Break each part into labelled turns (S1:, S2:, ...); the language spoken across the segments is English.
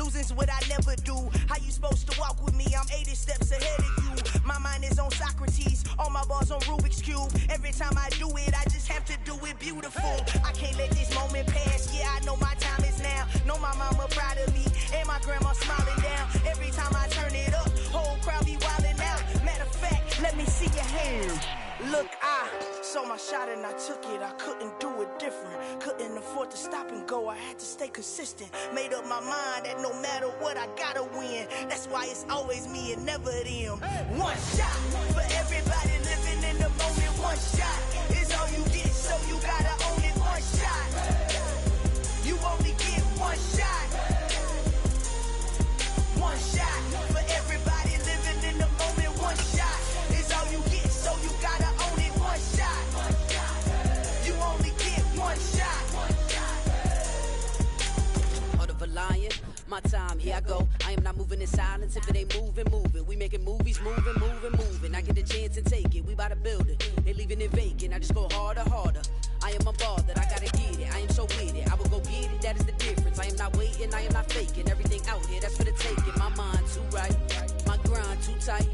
S1: Losing's what I never do. How you supposed to walk with me? I'm 80 steps ahead of you. My mind is on Socrates, all my bars on Rubik's Cube. Every time I do it, I just have to do it beautiful. I can't let this moment pass, yeah, I know my time is now. Know my mama proud of me, and my grandma smiling down. Every time I turn it up, whole crowd be wildin' out. Matter of fact, let me see your hands. Look, I saw my shot and I took it. I couldn't do it different. Couldn't afford to stop and go. I had to stay consistent. Made up my mind that no matter what, I gotta win. That's why it's always me and never them. One shot for everybody living in the moment. One shot is all you get, so you gotta own it. One shot. You only get one shot. One shot for everybody living in the moment. One shot is all you get, so you gotta own it. One shot. You only get one shot.
S2: Heart of a lion, my time, here I go. I am not moving in silence. If it ain't moving, move it. We making movies, moving, moving, moving. I get a chance and take it. We bout to build it. They leaving it vacant. I just go harder, harder. I am a ball that I gotta get it. I am so with it. I will go get it. That is the difference. I am not waiting. I am not faking. Everything out here, that's for the taking. My mind too right. My grind too tight.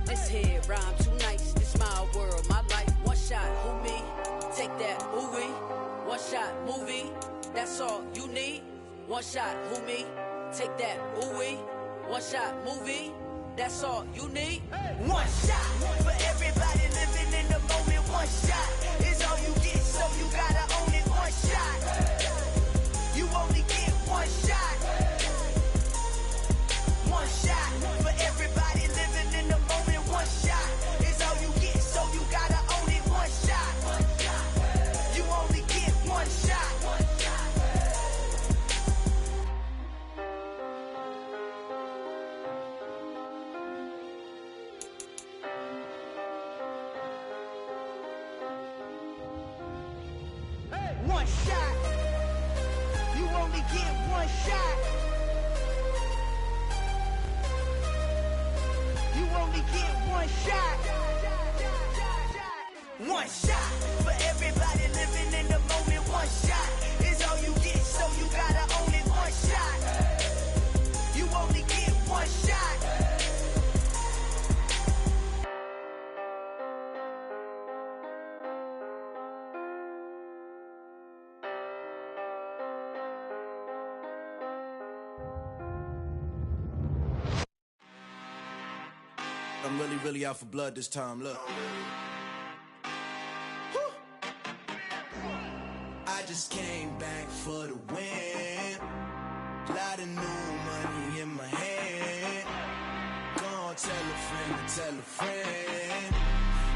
S2: This here rhyme too nice. This my world, my life. One shot, who me? Take that, who we? One shot, movie. That's all you need. One shot, who me? Take that, who we? One shot, movie. That's all you need.
S1: One shot for everybody living in the moment. One shot is all you get, so you gotta own it. One shot. You only get one shot. One shot for everybody living in the moment. One shot is all you get, so you gotta own it. One shot. You only get one shot. One shot. You only get one shot. You only get one shot. One shot for everybody living in the moment. One shot is all you get, so you gotta own it. One shot. You only get one shot.
S3: I'm really out for blood this time, look. Woo. I just came back for the win. Lot of new money in my hand. Gonna tell a friend to tell a friend.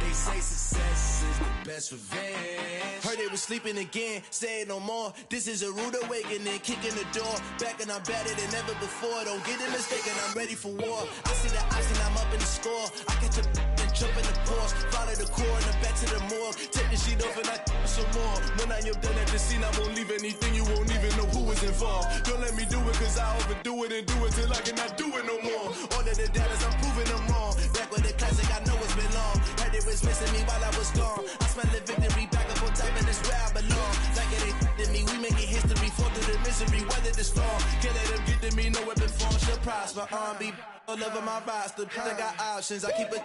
S3: They say success is the best revenge. Heard they was sleeping again, say it no more. This is a rude awakening, kicking the door. Back and I'm better than ever before. Don't get it mistaken, I'm ready for war. I see the oxen, I'm up in the score. I catch a and jump in the course. Follow the core and then back to the morgue. Take the sheet off and I some more. When I am done at the scene, I won't leave anything. You won't even know who is involved. Don't let me do it, cause I overdo it and do it till I cannot do it no more. All of the doubters, I'm proving them wrong. Back with the classic, I know it's been long. Heard it was missing me while I was gone. I smell the victory back up on top, and it's where I belong. Like it ain't to me, we making history. Fall through the misery, weather the storm. Can't let them get to me, no weapon form shall prosper. Be all over my roster, I got options. I keep it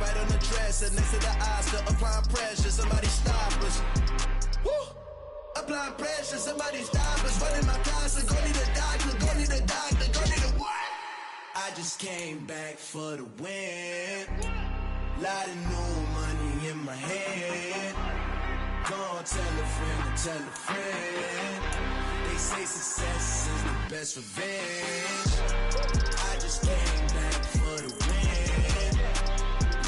S3: right on the dresser, next to the Oscar. Applying pressure, somebody stop us. Woo! Applying pressure, somebody stop us. Running my closet, go need a doctor, go need a doctor, go need a what? I just came back for the win. Lot of new money in my hand. Gonna tell a friend to tell a friend. They say success is the best revenge. I just came back for the win.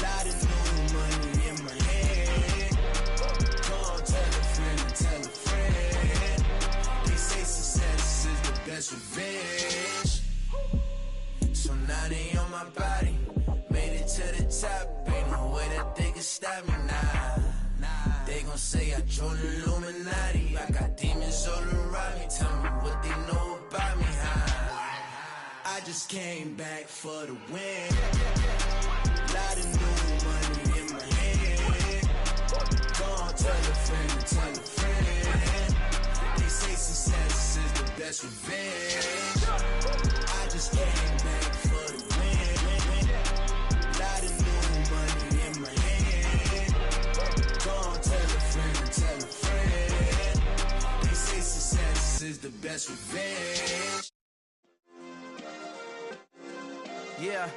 S3: Lot of new money in my hand. Gonna tell a friend to tell a friend. They say success is the best revenge. So now they on my body. Made it to the top. Ain't no way that they can stop me now. They gon' say I joined the Illuminati. I got demons all around me. Tell me what they know about me, huh? I just came back for the win. Lot of new money in my hand. Gonna tell a friend to tell a friend. They say success is the best revenge. I just that's revenge.
S1: Yeah.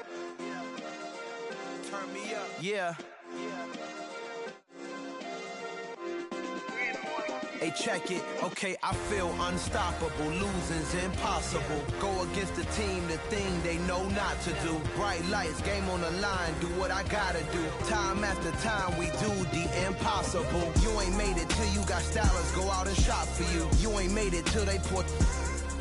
S1: Turn me up. Yeah. Hey, check it. Okay, I feel unstoppable. Losing's impossible. Go against the team, the thing they know not to do. Bright lights, game on the line, do what I gotta do. Time after time, we do the impossible. You ain't made it till you got stylers go out and shop for you. You ain't made it till they put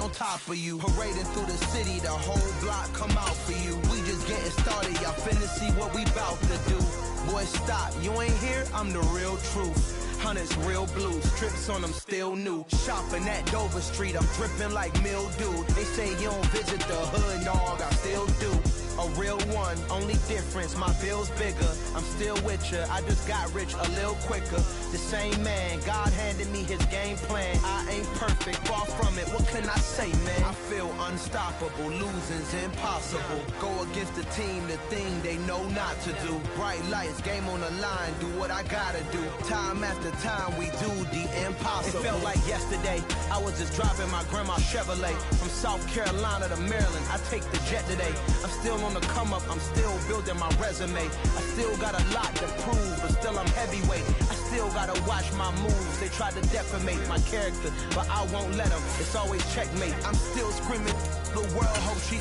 S1: on top of you. Parading through the city, the whole block come out for you. We just getting started, y'all finna see what we bout to do. Boy, stop, you ain't here, I'm the real truth. Hunters, real blue, strips on them still new. Shopping at Dover Street, I'm dripping like mildew. They say you don't visit the hood, dog, I still do. A real one, only difference, my bill's bigger. I'm still with ya, I just got rich a little quicker. The same man, God handed me his game plan. I ain't perfect, far from it, what can I say, man? I feel unstoppable, losing's impossible. Go against the team, the thing they know not to do. Bright lights, game on the line, do what I gotta do. Time after time, we do the impossible. It felt like yesterday, I was just driving my grandma's Chevrolet. From South Carolina to Maryland, I take the jet today. I'm still on the come up, I'm still building my resume. I still got a lot to prove, but still I'm heavyweight. I still gotta watch my moves. They tried to defamate my character, but I won't let them. It's always checkmate. I'm still screaming, the world hope she.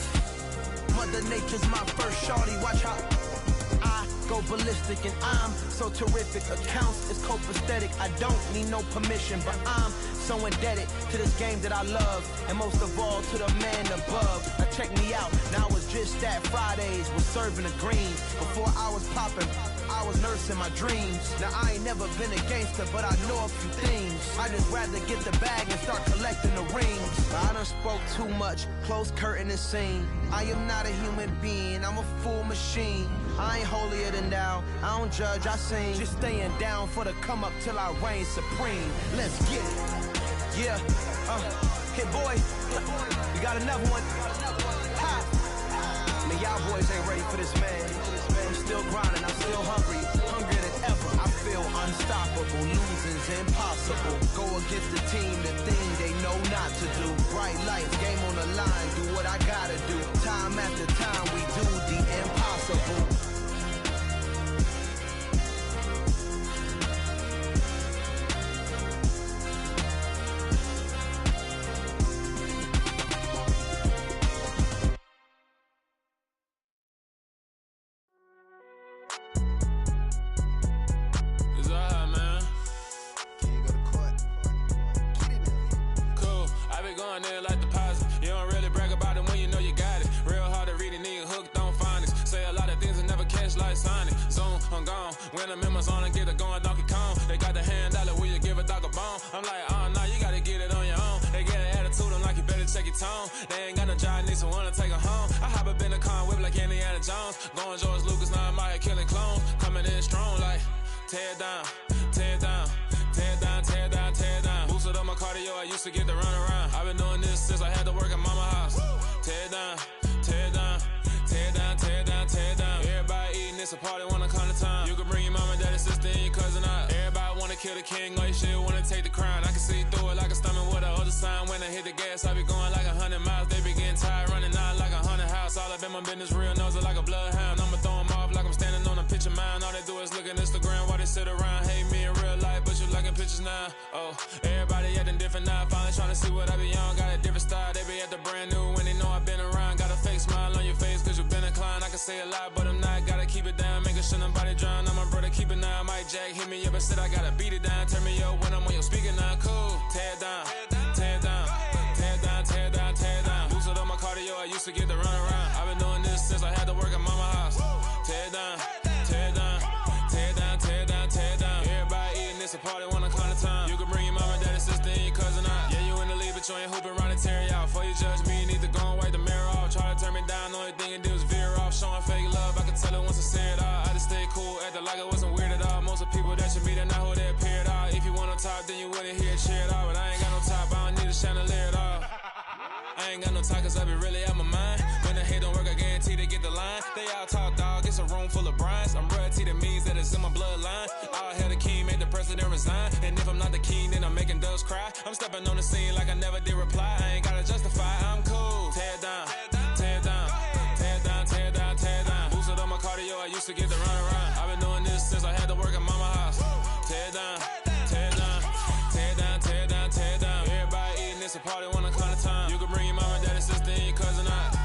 S1: Mother Nature's my first shorty, watch how I go ballistic, and I'm so terrific. Accounts is copacetic, I don't need no permission, but I'm so indebted to this game that I love, and most of all to the man above. Now check me out, now it's just that Fridays was serving the greens. Before I was popping, I was nursing my dreams. Now I ain't never been a gangster, but I know a few things. I just rather get the bag and start collecting the rings. I done spoke too much, close curtain and scene. I am not a human being, I'm a full machine. I ain't holier than thou, I don't judge, I sing. Just staying down for the come up till I reign supreme. Let's get it. Yeah, hey boy, you got another one. Ha. Man, y'all boys ain't ready for this, man. I'm still grinding, I'm still hungry, hungrier than ever. I feel unstoppable, losing's impossible. Go against the team, the thing they know not to do. Bright lights, game on the line, do what I gotta do. Time after time, we do the impossible.
S4: When I'm in my zone and get it going Donkey Kong. They got the hand dollar, will you give a dog a bone? I'm like, oh no, you gotta get it on your own. They get an attitude, I'm like, you better check your tone. They ain't got no job, need someone to take her home. I hop up in the car, whip like Indiana Jones. Going George Lucas, now I'm out here killing clones. Coming in strong like, tear down, tear down, tear down, tear down, tear down. Boosted up my cardio, I used to get to run around. I've been doing this since I had to work at mama house. Tear down, tear down, tear down, tear down, tear down. Everybody eating, it's a party, wanna come to time. You can bring your mama, daddy, sister, and your cousin out. Everybody wanna kill the king, or you shit wanna take the crown. I can see through it like a stomach with a other sign. When I hit the gas, I be going like 100 miles. They be getting tired, running out like 100 house. All up in my business, real nose it like a bloodhound. I'ma throw 'em off like I'm standing on a picture mound. All they do is look at Instagram while they sit around. Hate me in real life, but you liking pictures now. Oh, everybody acting different now. Finally trying to see what I be on. Got a different style, they be at the brand new when they know I've been around. Got a fake smile on your face, cause you been inclined. I can say a lot, but I'm not. Gotta keep it down, making sure nobody drown. I'm my brother, keep it now. Mike Jack hit me up and said I gotta beat it down. Turn me up when I'm on your speaker now. Cool, tear down, tear down, tear down, tear down, tear down. Boosted up my cardio, I used to get to run around. I've been doing this since I had to work at mama house. Tear down, tear down, tear down, tear down, tear down. Everybody eating, it's a party, wanna come to time. You can bring your mama, daddy, sister, and your cousin out. Yeah, you in the league, but you ain't hooping around and tear you out. Before you judge me, you need to go and wipe the mirror off. Try to turn me down, only thing it do is veer off. Showing fake love, I can tell it once I say it all. I just stay cool, acting like it wasn't weird at all. Most of the people that you meet are not who they appear at all. If you want on top, then you wouldn't hear it cheer at all. But I ain't got no top, I don't need a chandelier at all. I ain't got no time, cause I be really out my mind. When the hate don't work, I guarantee they get the line. They all talk, dog, it's a room full of brinds. I'm royalty, that means that it's in my bloodline. All hail the king, make the president resign. And if I'm not the king, then I'm making doves cry. I'm stepping on the scene like I never did reply. I ain't gotta justify, I'm cool. Tear down, tear down, tear down, tear down, tear down. Boosted on my cardio, I used to get the run around. I've been doing this since I had to work at mama house. Tear down, tear down, tear down, tear down, tear down. Everybody eating, it's a party, one o'clock of time. You can bring your mama, daddy, sister, and your cousin out.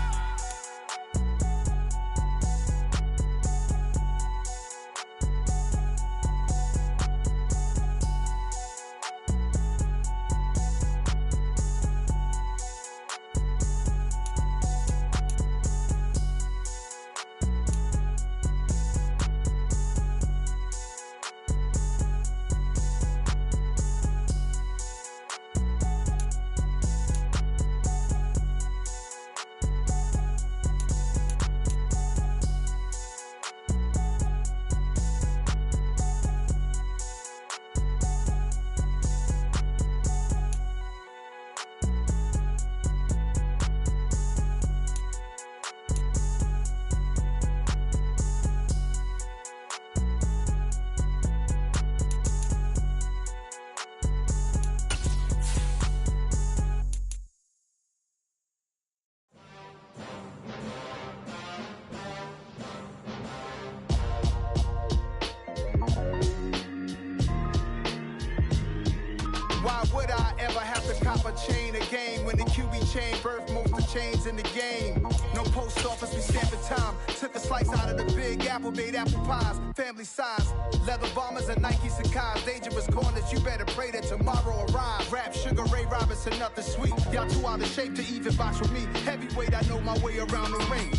S5: Why would I ever have to cop a chain a game when the QB chain birthed most of the chains in the game? No post office, we stamping time. Took a slice out of the big apple, made apple pies, family size. Leather bombers and Nike Sacai's. Dangerous corners, you better pray that tomorrow arrives. Rap, Sugar Ray Robinson, nothing sweet. Y'all too out of shape to even box with me. Heavyweight, I know my way around the ring.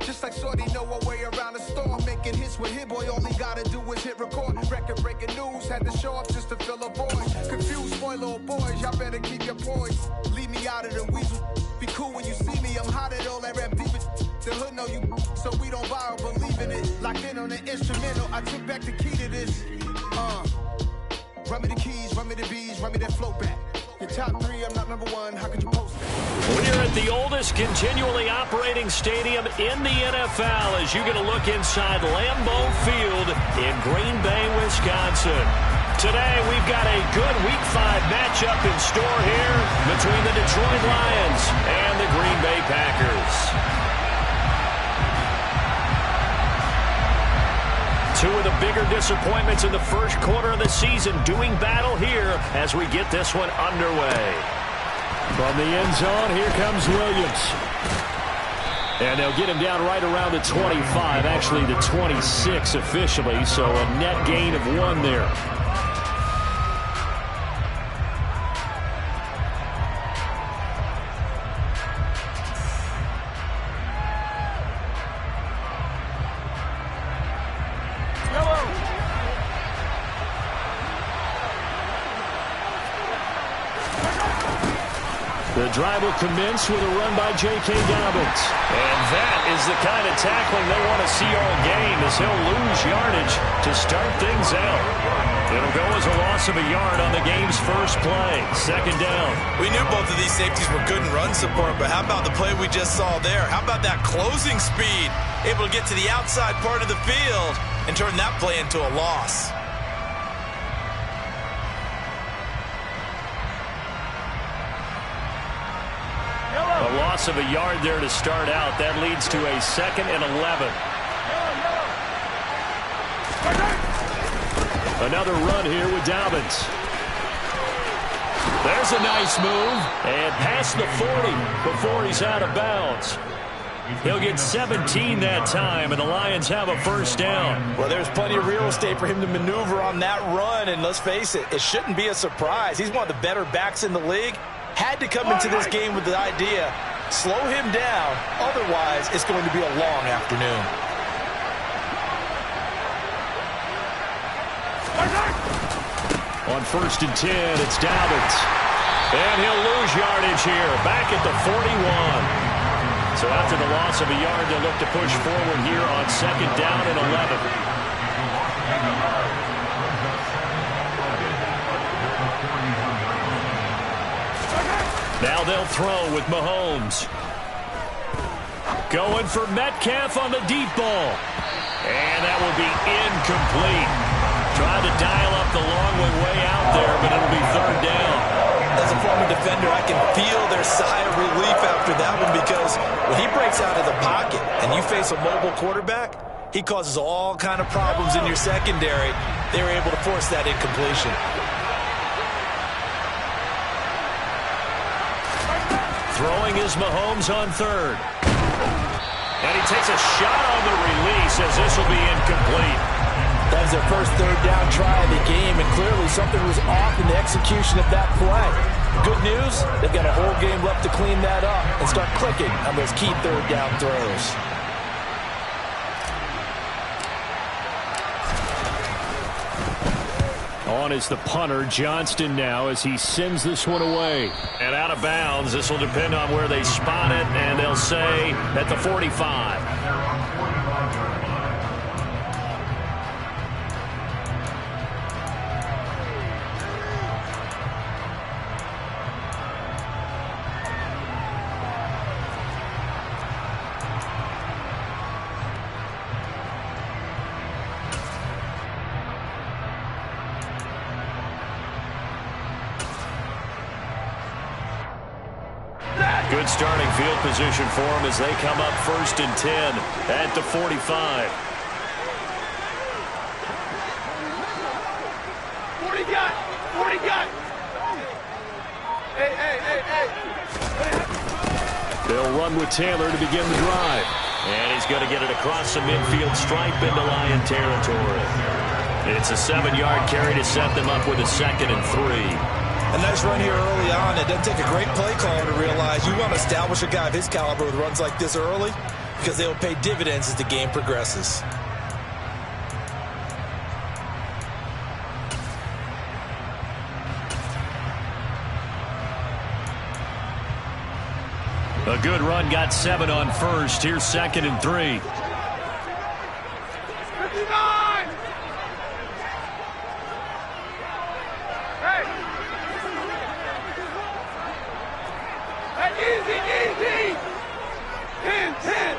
S5: Just like Shorty know her way around the storm. Making hits with Hit Boy, all he gotta do is hit record. Record breaking news, had to show up just to fill a void. Confused, spoiler boys, y'all better keep your poise. Leave me out of the weasel. Be cool when you see me, I'm hot at all that rap deep. The hood know you, so we don't borrow, believe in it. Locked in on the instrumental, I took back the key to this. Run me the keys, run me the bees, run me that flow back. Your top three, I'm not number one, how could you post that?
S6: We're at the oldest continually operating stadium in the NFL as you get a look inside Lambeau Field in Green Bay, Wisconsin. Today, we've got a good Week 5 matchup in store here between the Detroit Lions and the Green Bay Packers. Two of the bigger disappointments in the first quarter of the season doing battle here as we get this one underway. From the end zone, here comes Williams. And they'll get him down right around the 25, actually the 26 officially, so a net gain of 1 there. The drive will commence with a run by J.K. Dobbins. And that is the kind of tackling they want to see all game as he'll lose yardage to start things out. It'll go as a loss of a yard on the game's first play. Second down.
S7: We knew both of these safeties were good in run support, but how about the play we just saw there? How about that closing speed? Able to get to the outside part of the field and turn that play into a loss.
S6: A loss of a yard there to start out. That leads to a 2nd and 11. Another run here with Dobbins. There's a nice move. And past the 40 before he's out of bounds. He'll get 17 that time, and the Lions have a first down.
S7: Well, there's plenty of real estate for him to maneuver on that run, and let's face it, it shouldn't be a surprise. He's one of the better backs in the league. Had to come into this game with the idea, slow him down, otherwise it's going to be a long afternoon.
S6: On 1st and 10, it's Dobbins. And he'll lose yardage here, back at the 41. So after the loss of a yard, they'll look to push forward here on 2nd down and 11. Now they'll throw with Mahomes. Going for Metcalf on the deep ball. And that will be incomplete. Tried to dial up the long way out there, but it'll be third down.
S7: As a former defender, I can feel their sigh of relief after that one, because when he breaks out of the pocket and you face a mobile quarterback, he causes all kind of problems in your secondary. They were able to force that incompletion.
S6: Throwing is Mahomes on third. And he takes a shot on the release as this will be incomplete.
S7: That is their first third down try of the game, and clearly something was off in the execution of that play. Good news, they've got a whole game left to clean that up and start clicking on those key third down throws.
S6: On is the punter, Johnston, now as he sends this one away. And out of bounds. This will depend on where they spot it, and they'll say at the 45. Good starting field position for them as they come up 1st and 10 at the 45.
S8: 40 got! 40 got! Hey!
S6: They'll run with Taylor to begin the drive. And he's going to get it across the midfield stripe into Lion territory. It's a 7-yard carry to set them up with a 2nd and 3.
S7: A nice run here early on. It doesn't take a great play caller to realize you want to establish a guy of his caliber with runs like this early, because they will pay dividends as the game progresses.
S6: A good run, got 7 on first. Here's 2nd and 3.
S8: 59! Easy! 10.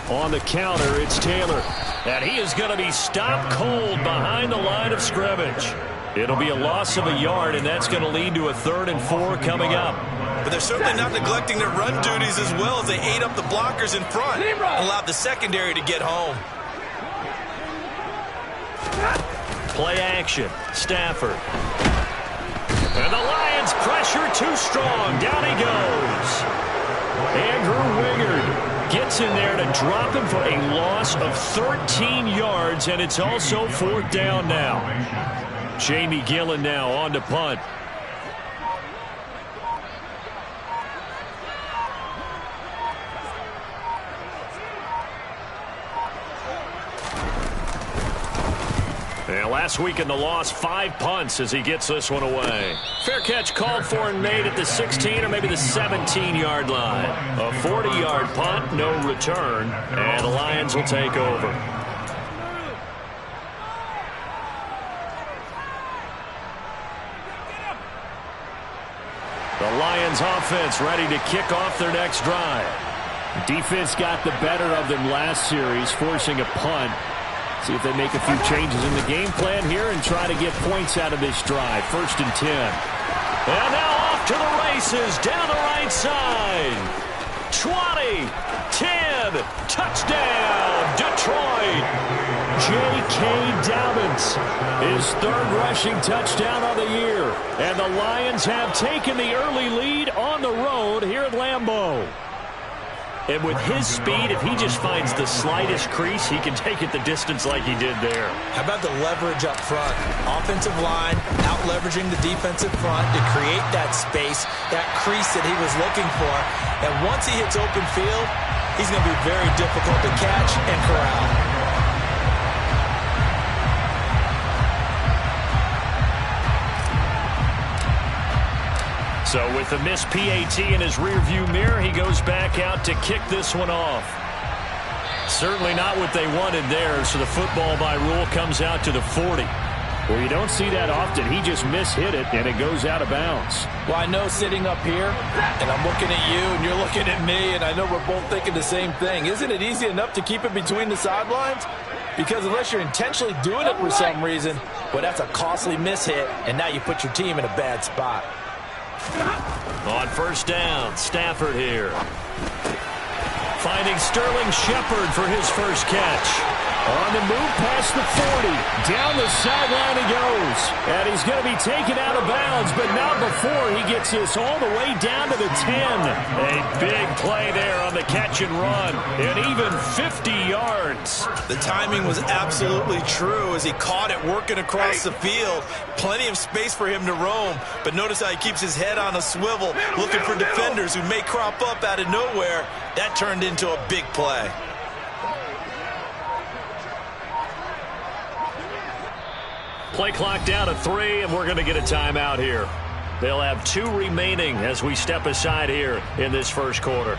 S6: On the counter, it's Taylor. And he is going to be stopped cold behind the line of scrimmage. It'll be a loss of a yard, and that's going to lead to a 3rd and 4 coming up.
S7: But they're certainly not neglecting their run duties as well, as they ate up the blockers in front and allowed the secondary to get home.
S6: Play action. Stafford. And the Lions pressure too strong. Down he goes. Andrew Wingard gets in there to drop him for a loss of 13 yards, and it's also 4th down now. Jamie Gillen now on to punt. And last week in the loss, 5 punts as he gets this one away. Fair catch called for and made at the 16 or maybe the 17-yard line. A 40-yard punt, no return, and the Lions will take over. The Lions offense ready to kick off their next drive. Defense got the better of them last series, forcing a punt. See if they make a few changes in the game plan here and try to get points out of this drive. 1st and 10. And now off to the races down the right side. 20, 10, touchdown, Detroit. J.K. Dobbins, his 3rd rushing touchdown of the year. And the Lions have taken the early lead on the road here at Lambeau. And with his speed, if he just finds the slightest crease, he can take it the distance like he did there.
S7: How about the leverage up front? Offensive line out-leveraging the defensive front to create that space, that crease that he was looking for. And once he hits open field, he's going to be very difficult to catch and corral.
S6: So with the missed PAT in his rearview mirror, he goes back out to kick this one off. Certainly not what they wanted there, so the football by rule comes out to the 40. Well, you don't see that often. He just mishit it, and it goes out of bounds.
S7: Well, I know sitting up here, and I'm looking at you, and you're looking at me, and I know we're both thinking the same thing. Isn't it easy enough to keep it between the sidelines? Because unless you're intentionally doing it for some reason, well, that's a costly mishit, and now you put your team in a bad spot.
S6: On first down, Stafford here. Finding Sterling Shepard for his first catch. On the move past the 40. Down the sideline he goes. And he's going to be taken out of bounds, but not before he gets this all the way down to the 10. A big play there on the catch and run. And even 50 yards.
S7: The timing was absolutely true as he caught it working across the field. Plenty of space for him to roam. But notice how he keeps his head on a swivel, looking for defenders who may crop up out of nowhere. That turned into a big play.
S6: Play clock down to 3, and we're going to get a timeout here. They'll have 2 remaining as we step aside here in this first quarter.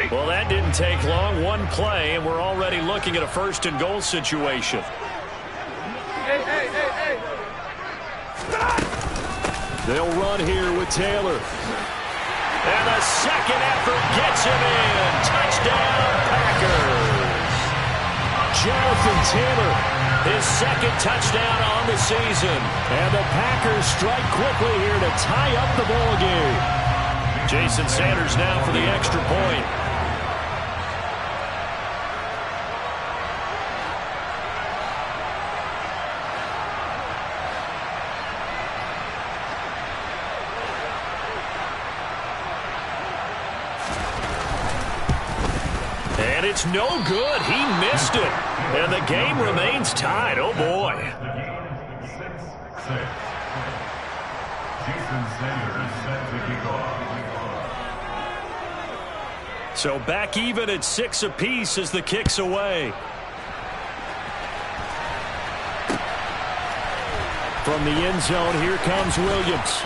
S6: Well, that didn't take long. One play, and we're already looking at a first and goal situation.
S8: Hey.
S6: They'll run here with Taylor. And a second effort gets him in. Touchdown, Packers. Jonathan Taylor, his second touchdown on the season. And the Packers strike quickly here to tie up the ball game. Jason Sanders now for the extra point. And it's no good. He missed it. And the game remains tied. Oh, boy. So back even at 6 apiece as the kick's away. From the end zone, here comes Williams.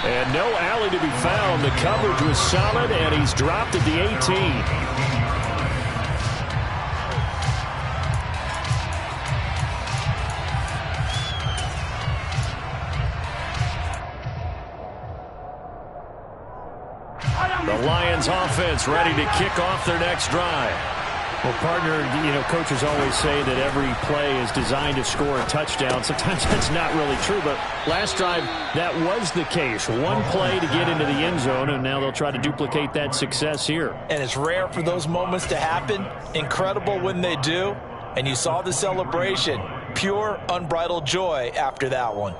S6: And no alley to be found. The coverage was solid, and he's dropped at the 18. The Lions offense ready to kick off their next drive. Well, partner, coaches always say that every play is designed to score a touchdown. Sometimes that's not really true, but last drive, that was the case. One play to get into the end zone, and now they'll try to duplicate that success here.
S7: And it's rare for those moments to happen. Incredible when they do. And you saw the celebration. Pure, unbridled joy after that one.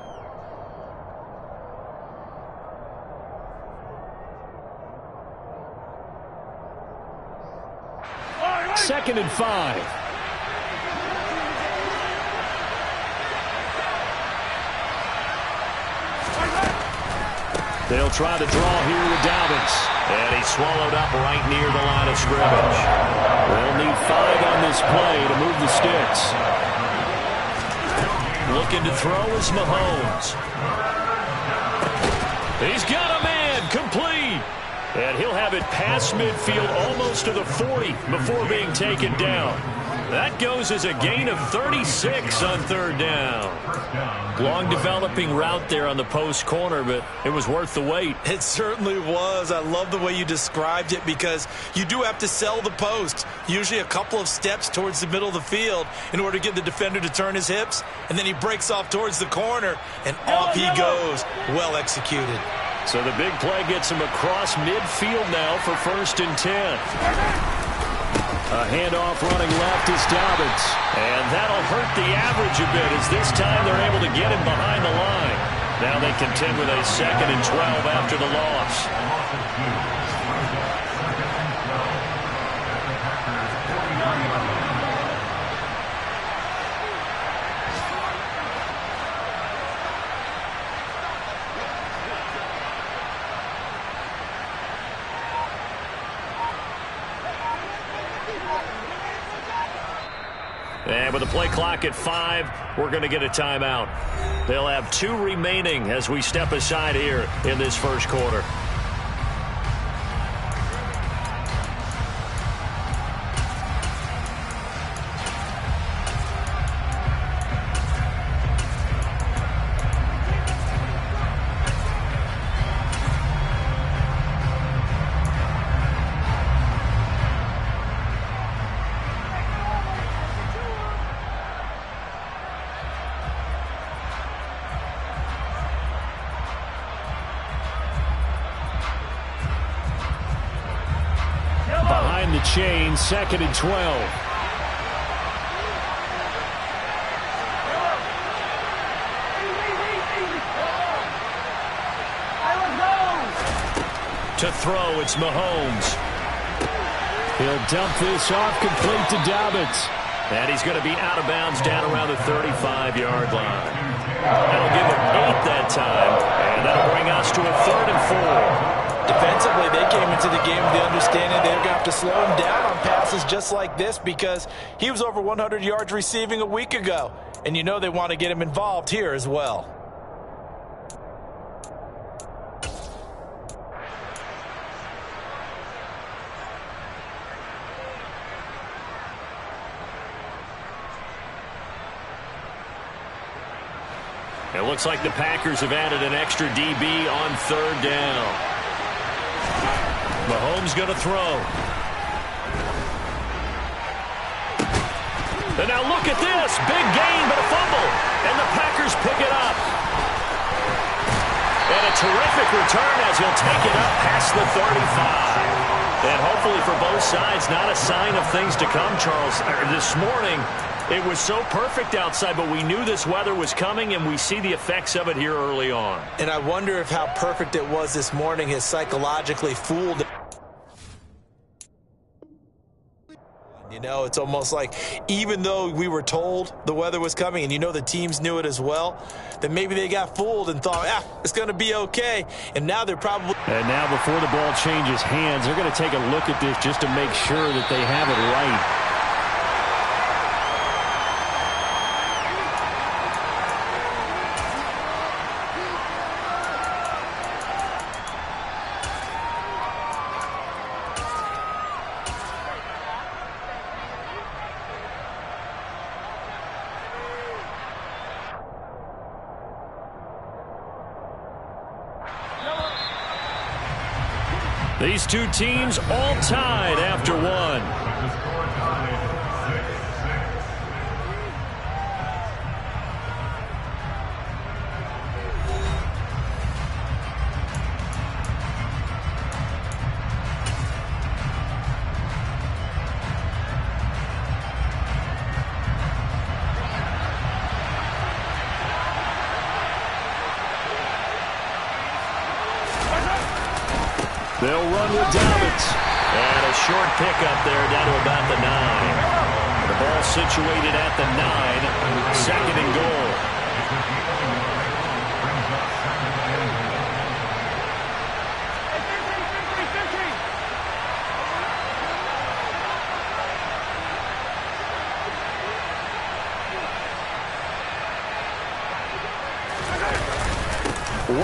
S6: Second and 5. They'll try to draw here with Dobbins. And he's swallowed up right near the line of scrimmage. They'll need 5 on this play to move the sticks. Looking to throw is Mahomes. He's got a man, complete. And he'll have it past midfield almost to the 40 before being taken down. That goes as a gain of 36 on third down. Long developing route there on the post corner, but it was worth the wait.
S7: It certainly was. I love the way you described it because you do have to sell the post. Usually a couple of steps towards the middle of the field in order to get the defender to turn his hips. And then he breaks off towards the corner, and off he goes. Well executed.
S6: So the big play gets him across midfield now for first and 10. A handoff running left is Dobbins. And that'll hurt the average a bit as this time they're able to get him behind the line. Now they contend with a 2nd and 12 after the loss. And with the play clock at 5, we're going to get a timeout. They'll have 2 remaining as we step aside here in this first quarter. extend the chain, 2nd and 12. To throw, it's Mahomes. He'll dump this off, complete to Dobbins. And he's going to be out of bounds down around the 35-yard line. That'll give him 8 that time, and that'll bring us to a 3rd and 4.
S7: Defensively, they came into the game with the understanding they're going to have to slow him down on passes just like this because he was over 100 yards receiving a week ago. And you know they want to get him involved here as well.
S6: It looks like the Packers have added an extra DB on 3rd down. Mahomes going to throw. And now look at this. Big gain, but a fumble. And the Packers pick it up. And a terrific return as he'll take it up past the 35. And hopefully for both sides, not a sign of things to come, Charles. This morning, it was so perfect outside, but we knew this weather was coming, and we see the effects of it here early on.
S7: And I wonder if how perfect it was this morning has psychologically fooled. You know, it's almost like even though we were told the weather was coming, and you know the teams knew it as well, that maybe they got fooled and thought, it's going to be okay. And now they're probably...
S6: And now before the ball changes hands, they're going to take a look at this just to make sure that they have it right. These two teams all tied after one. They'll run with Dobbins. And a short pickup there down to about the 9. The ball situated at the 9. 2nd and goal.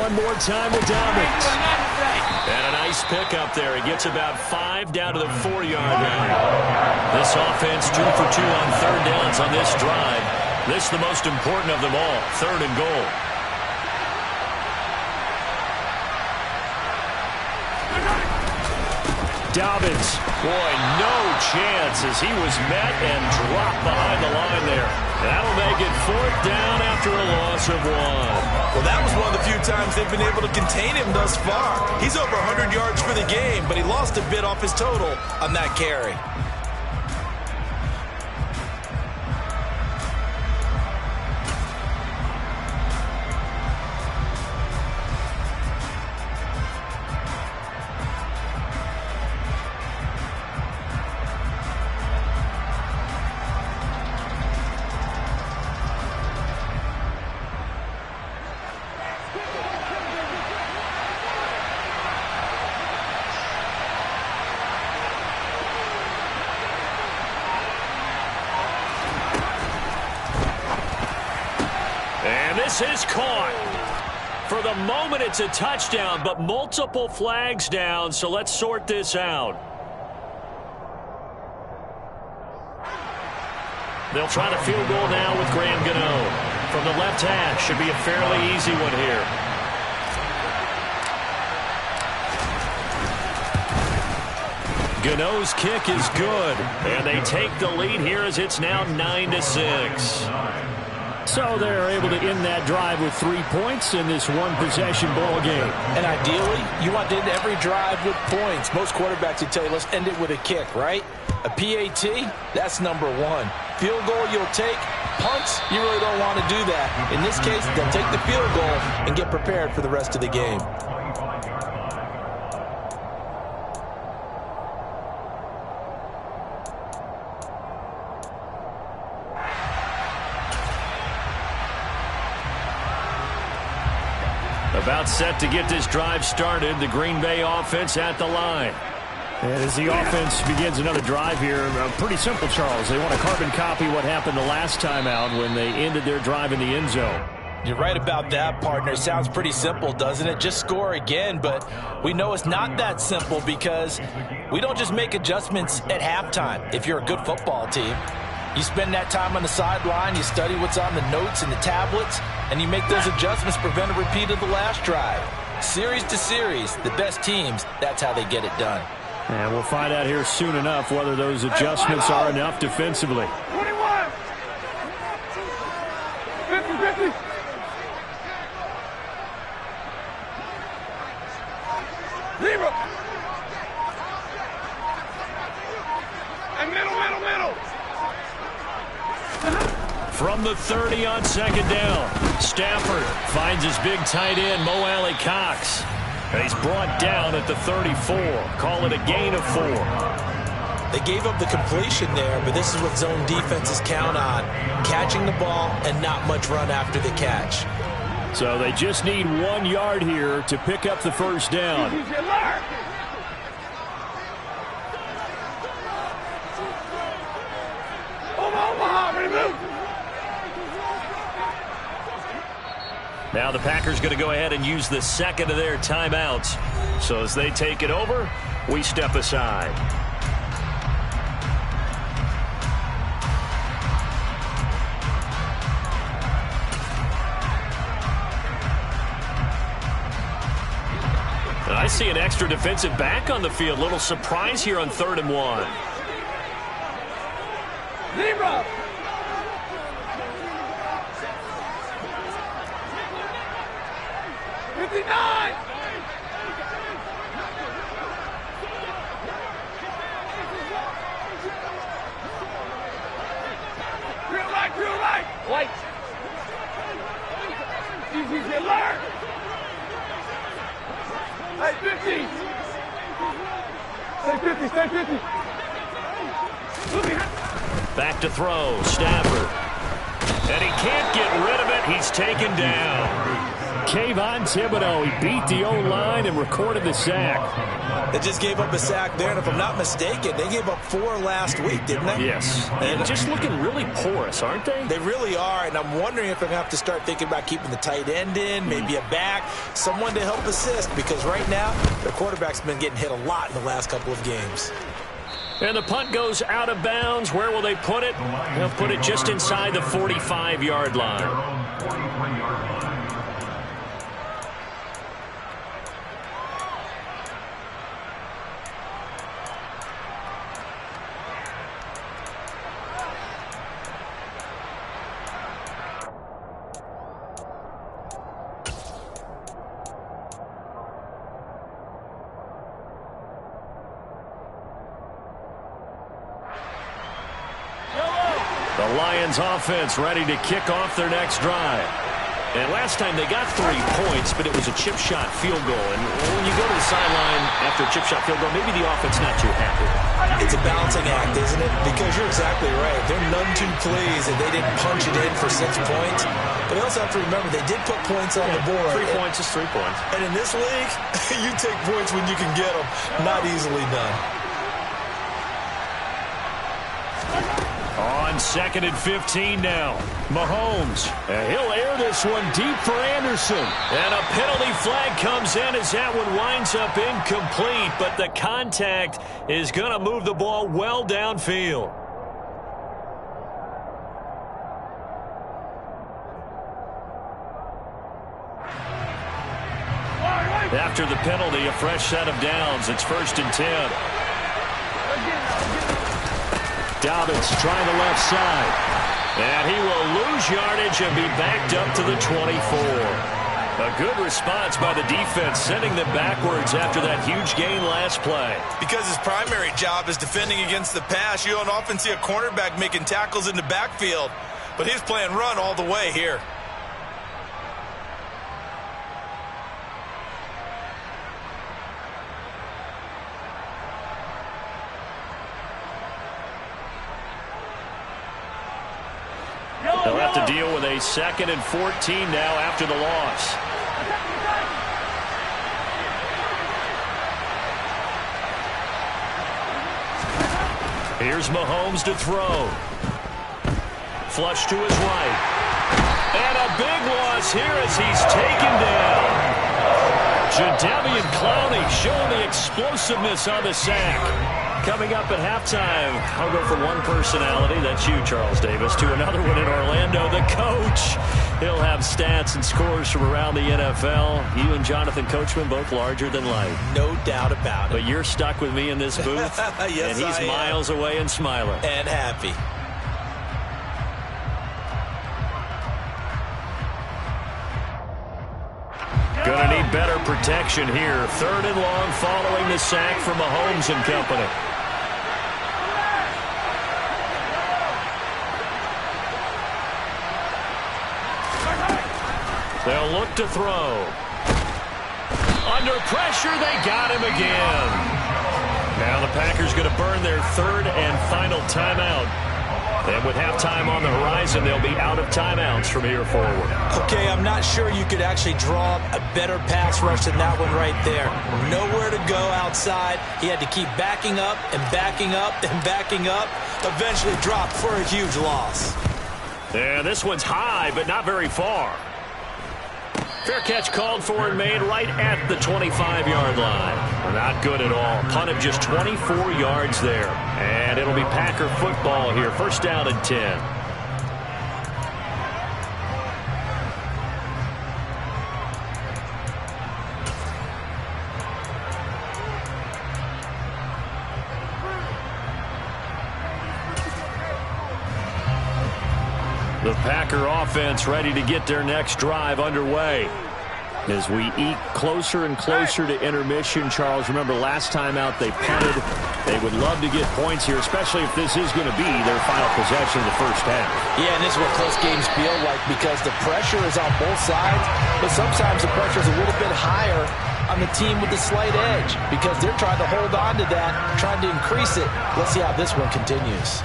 S6: One more time with Dobbins. And a nice pickup there. He gets about 5 down to the 4-yard line. This offense 2 for 2 on 3rd downs on this drive. This the most important of them all. 3rd and goal. Dobbins, boy, no chance as he was met and dropped behind the line there. That'll make it 4th down after a loss of 1.
S7: Well, that was one of the few times they've been able to contain him thus far. He's over 100 yards for the game, but he lost a bit off his total on that carry.
S6: This is caught. For the moment, it's a touchdown, but multiple flags down, so let's sort this out. They'll try to field goal now with Graham Gano. From the left hash, should be a fairly easy one here. Gano's kick is good, and they take the lead here as it's now 9-6. So they're able to end that drive with 3 points in this one-possession ball game.
S7: And ideally, you want to end every drive with points. Most quarterbacks would tell you, let's end it with a kick, right? A PAT, that's number one. Field goal you'll take. Punts, you really don't want to do that. In this case, they'll take the field goal and get prepared for the rest of the game.
S6: About set to get this drive started, the Green Bay offense at the line. And as the offense begins another drive here, pretty simple, Charles. They want to carbon copy what happened the last time out when they ended their drive in the end zone.
S7: You're right about that, partner. Sounds pretty simple, doesn't it? Just score again, but we know it's not that simple because we don't just make adjustments at halftime if you're a good football team. You spend that time on the sideline, you study what's on the notes and the tablets, and you make those adjustments to prevent a repeat of the last drive. Series to series, the best teams, that's how they get it done.
S6: And we'll find out here soon enough whether those adjustments are enough defensively.
S8: 21. 50-50. Zero. And middle.
S6: From the 30 on second down, Stafford finds his big tight end, Mo Alley-Cox. And he's brought down at the 34. Call it a gain of 4.
S7: They gave up the completion there, but this is what zone defenses count on. Catching the ball and not much run after the catch.
S6: So they just need 1 yard here to pick up the first down. Now the Packers going to go ahead and use the second of their timeouts. So as they take it over, we step aside. And I see an extra defensive back on the field. Little surprise here on 3rd and 1.
S8: Zero. Real right. White. Easy, alert. Hey, 50. Stay 50.
S6: Back to throw, Stafford. And he can't get rid of it. He's taken down. Kayvon Thibodeau, he beat the O-line and recorded the sack.
S7: They just gave up a sack there, and if I'm not mistaken, they gave up 4 last week, didn't they?
S6: Yes. And just looking really porous, aren't they?
S7: They really are, and I'm wondering if they're going to have to start thinking about keeping the tight end in, maybe a back, someone to help assist, because right now, their quarterback's been getting hit a lot in the last couple of games.
S6: And the punt goes out of bounds. Where will they put it? They'll put it just inside the 45-yard line. The Lions offense ready to kick off their next drive. And last time they got 3 points, but it was a chip shot field goal. And when you go to the sideline after a chip shot field goal, maybe the offense not too happy.
S7: It's a balancing act, isn't it? Because you're exactly right. They're none too pleased that they didn't punch it in for 6 points. But they also have to remember they did put points on the board.
S6: 3 points is 3 points.
S7: And in this league, you take points when you can get them. Not easily done.
S6: On 2nd and 15 now. Mahomes. He'll air this one deep for Anderson. And a penalty flag comes in as that one winds up incomplete. But the contact is going to move the ball well downfield. After the penalty, a fresh set of downs. It's 1st and 10. Dobbins trying the left side. And he will lose yardage and be backed up to the 24. A good response by the defense, sending them backwards after that huge gain last play.
S7: Because his primary job is defending against the pass, you don't often see a cornerback making tackles in the backfield. But he's playing run all the way here.
S6: They'll have to deal with a 2nd and 14 now after the loss. Here's Mahomes to throw. Flush to his right. And a big loss here as he's taken down. Jadeveon Clowney showing the explosiveness on the sack. Coming up at halftime, I'll go from one personality, that's you, Charles Davis, to another one in Orlando, the coach. He'll have stats and scores from around the NFL. You and Jonathan Coachman, both larger than life.
S7: No doubt about it.
S6: But you're stuck with me in this booth,
S7: yes,
S6: and he's miles away and smiling.
S7: And happy.
S6: Gonna need better protection here. 3rd and long following the sack from Mahomes and company. They'll look to throw. Under pressure, they got him again. Now the Packers going to burn their 3rd and final timeout. And with halftime on the horizon, they'll be out of timeouts from here forward.
S7: Okay, I'm not sure you could actually draw a better pass rush than that one right there. Nowhere to go outside. He had to keep backing up and backing up and backing up. Eventually dropped for a huge loss.
S6: Yeah, this one's high, but not very far. Fair catch called for and made right at the 25-yard line. Not good at all. Punt of just 24 yards there. And it'll be Packer football here. 1st down and 10. The Packer offense ready to get their next drive underway. As we eke closer and closer to intermission, Charles, remember last time out they punted. They would love to get points here, especially if this is going to be their final possession of the 1st half.
S7: Yeah, and this is what close games feel like because the pressure is on both sides, but sometimes the pressure is a little bit higher on the team with the slight edge because they're trying to hold on to that, trying to increase it. Let's see how this one continues.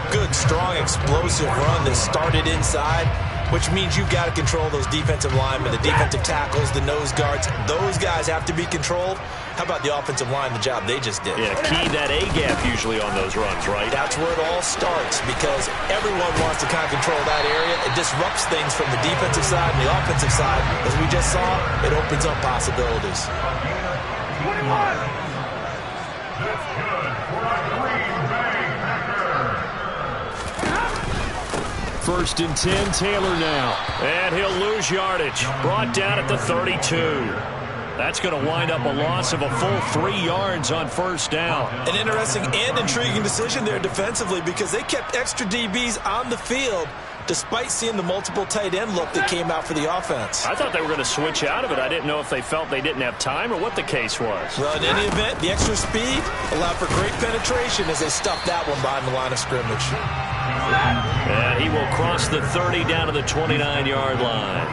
S7: Good, strong, explosive run that started inside, which means you've got to control those defensive linemen, the defensive tackles, the nose guards. Those guys have to be controlled. How about the offensive line, the job they just did?
S6: Yeah, key that A-gap usually on those runs, right?
S7: That's where it all starts because everyone wants to kind of control that area. It disrupts things from the defensive side and the offensive side. As we just saw, it opens up possibilities.
S8: 21!
S6: 1st and 10, Taylor now. And he'll lose yardage. Brought down at the 32. That's going to wind up a loss of a full 3 yards on 1st down.
S7: An interesting and intriguing decision there defensively because they kept extra DBs on the field despite seeing the multiple tight end look that came out for the offense.
S6: I thought they were going to switch out of it. I didn't know if they felt they didn't have time or what the case was.
S7: Well, in any event, the extra speed allowed for great penetration as they stuffed that one behind the line of scrimmage.
S6: And he will cross the 30 down to the 29-yard line.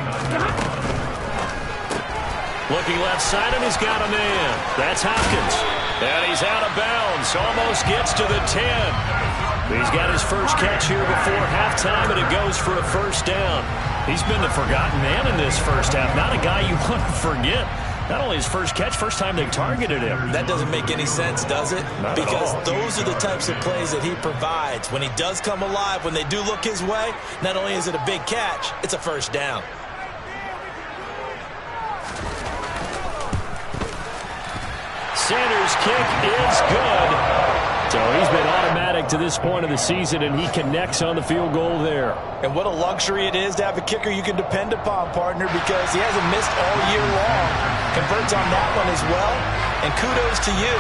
S6: Looking left side, and he's got a man. That's Hopkins. And he's out of bounds. Almost gets to the 10. He's got his first catch here before halftime, and it goes for a 1st down. He's been the forgotten man in this 1st half. Not a guy you want to forget. Not only his first catch, first time they targeted him.
S7: That doesn't make any sense, does it?
S6: Not
S7: because
S6: at all.
S7: Those are the types of plays that he provides. When he does come alive, when they do look his way, not only is it a big catch, it's a 1st down.
S6: Sanders' kick is good. So he's been automatic to this point of the season, and he connects on the field goal there.
S7: And what a luxury it is to have a kicker you can depend upon, partner, because he hasn't missed all year long. Converts on that one as well. And kudos to you.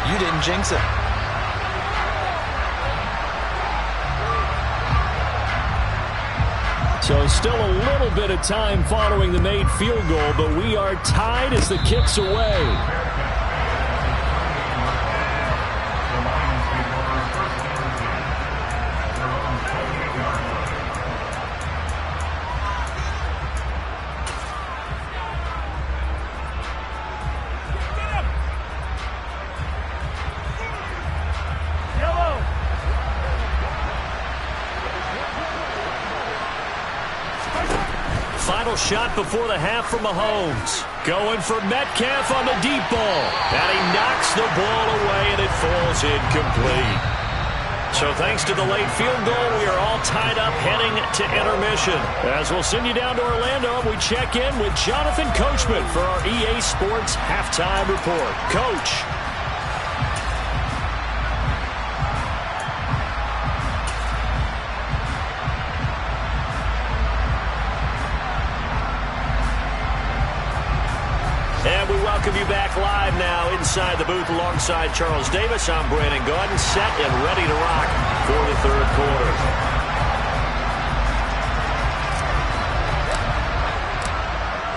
S7: You didn't jinx it.
S6: So still a little bit of time following the made field goal, but we are tied as the kick's away. Final shot before the half from Mahomes. Going for Metcalf on the deep ball. And he knocks the ball away, and it falls incomplete. So thanks to the late field goal, we are all tied up heading to intermission. As we'll send you down to Orlando, we check in with Jonathan Coachman for our EA Sports Halftime Report. Coach. And we welcome you back live now inside the booth alongside Charles Davis. I'm Brandon Gaudin, set and ready to rock for the third quarter.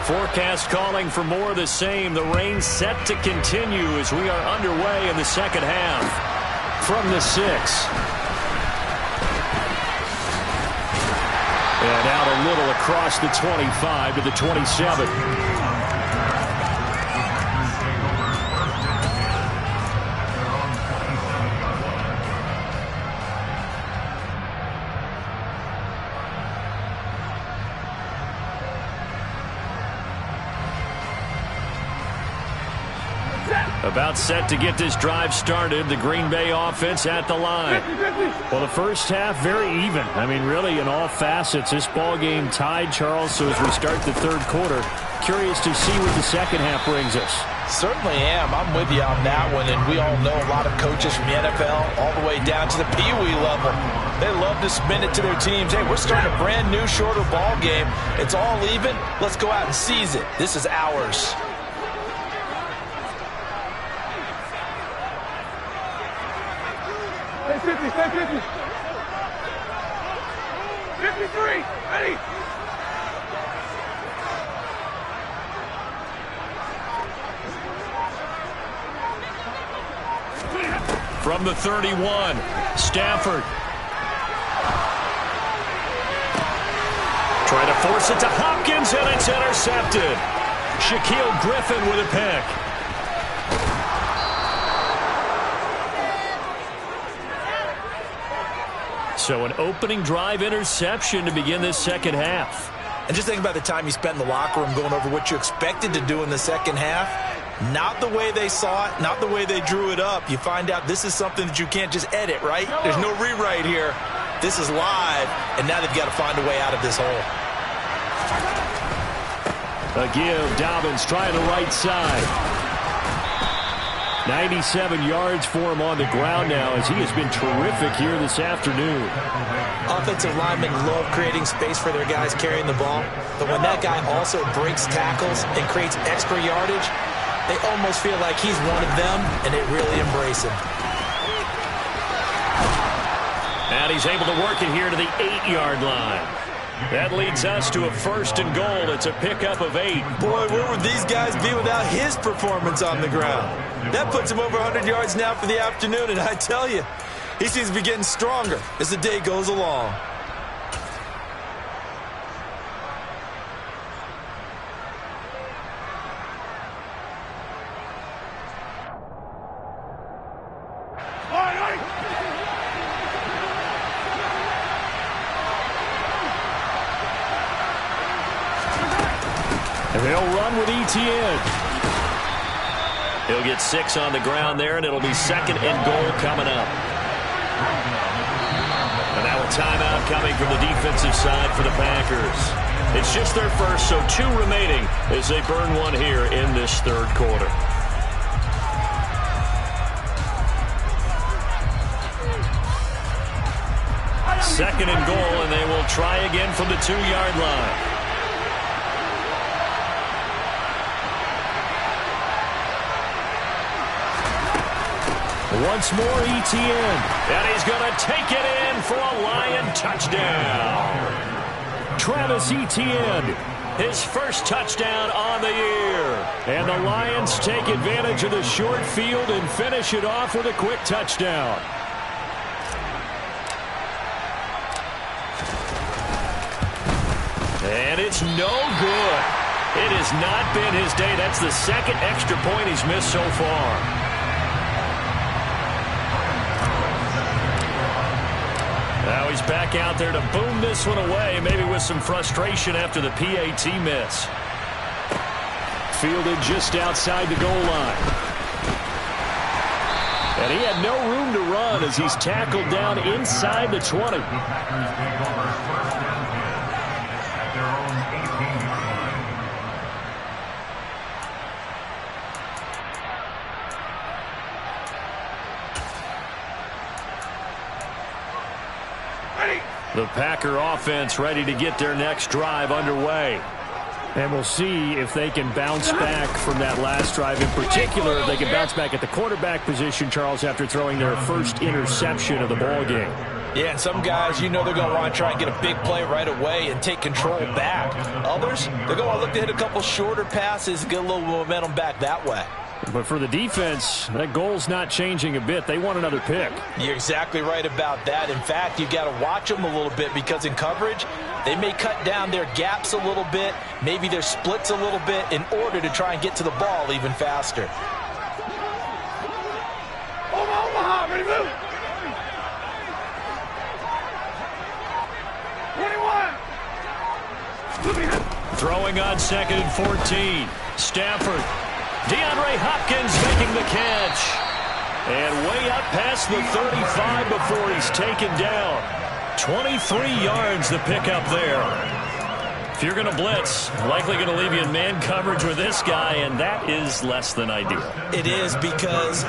S6: Forecast calling for more of the same. The rain set to continue as we are underway in the second half. From the 6. And out a little across the 25 to the 27. About set to get this drive started. The Green Bay offense at the line. Well, the first half, very even. I mean, really, in all facets, this ball game tied, Charles. So as we start the third quarter, curious to see what the second half brings us.
S7: Certainly am. I'm with you on that one. And we all know a lot of coaches from the NFL all the way down to the Pee-wee level. They love to spin it to their teams. Hey, we're starting a brand new, shorter ball game. It's all even. Let's go out and seize it. This is ours.
S8: Stay 50, stay 50. 53, ready.
S6: From the 31, Stafford. Trying to force it to Hopkins, and it's intercepted. Shaquille Griffin with a pick. So an opening drive interception to begin this second half.
S7: And just think about the time you spent in the locker room going over what you expected to do in the second half. Not the way they saw it, not the way they drew it up. You find out this is something that you can't just edit, right? There's no rewrite here. This is live, and now they've got to find a way out of this hole.
S6: A give, Dobbins trying the right side. 97 yards for him on the ground now as he has been terrific here this afternoon.
S7: Offensive linemen love creating space for their guys carrying the ball, but when that guy also breaks tackles and creates extra yardage, they almost feel like he's one of them, and they really embrace him.
S6: And he's able to work it here to the 8-yard line. That leads us to a 1st and goal. It's a pickup of 8.
S7: Boy, where would these guys be without his performance on the ground? That puts him over 100 yards now for the afternoon, and I tell you, he seems to be getting stronger as the day goes along.
S6: And they'll run with Etienne. He'll get 6 on the ground there, and it'll be 2nd and goal coming up. And now a timeout coming from the defensive side for the Packers. It's just their first, so 2 remaining as they burn one here in this third quarter. Second and goal, and they will try again from the 2-yard line. Once more, Etienne. And he's going to take it in for a Lion touchdown. Travis Etienne, his first touchdown on the year. And the Lions take advantage of the short field and finish it off with a quick touchdown. And it's no good. It has not been his day. That's the second extra point he's missed so far. Now he's back out there to boom this one away, maybe with some frustration after the PAT miss. Fielded just outside the goal line. And he had no room to run as he's tackled down inside the 20. The Packer offense ready to get their next drive underway. And we'll see if they can bounce back from that last drive. In particular, if they can bounce back at the quarterback position, Charles, after throwing their first interception of the ball game.
S7: Yeah, and some guys, they're going to want to try and get a big play right away and take control back. Others, they're going to look to hit a couple shorter passes and get a little momentum back that way.
S6: But for the defense, that goal's not changing a bit. They want another pick.
S7: You're exactly right about that. In fact, you've got to watch them a little bit because in coverage, they may cut down their gaps a little bit, maybe their splits a little bit in order to try and get to the ball even faster.
S8: Omaha, ready to move. 21.
S6: Throwing on 2nd and 14. Stafford. DeAndre Hopkins making the catch. And way up past the 35 before he's taken down. 23 yards the pickup there. If you're going to blitz, likely going to leave you in man coverage with this guy, and that is less than ideal.
S7: It is, because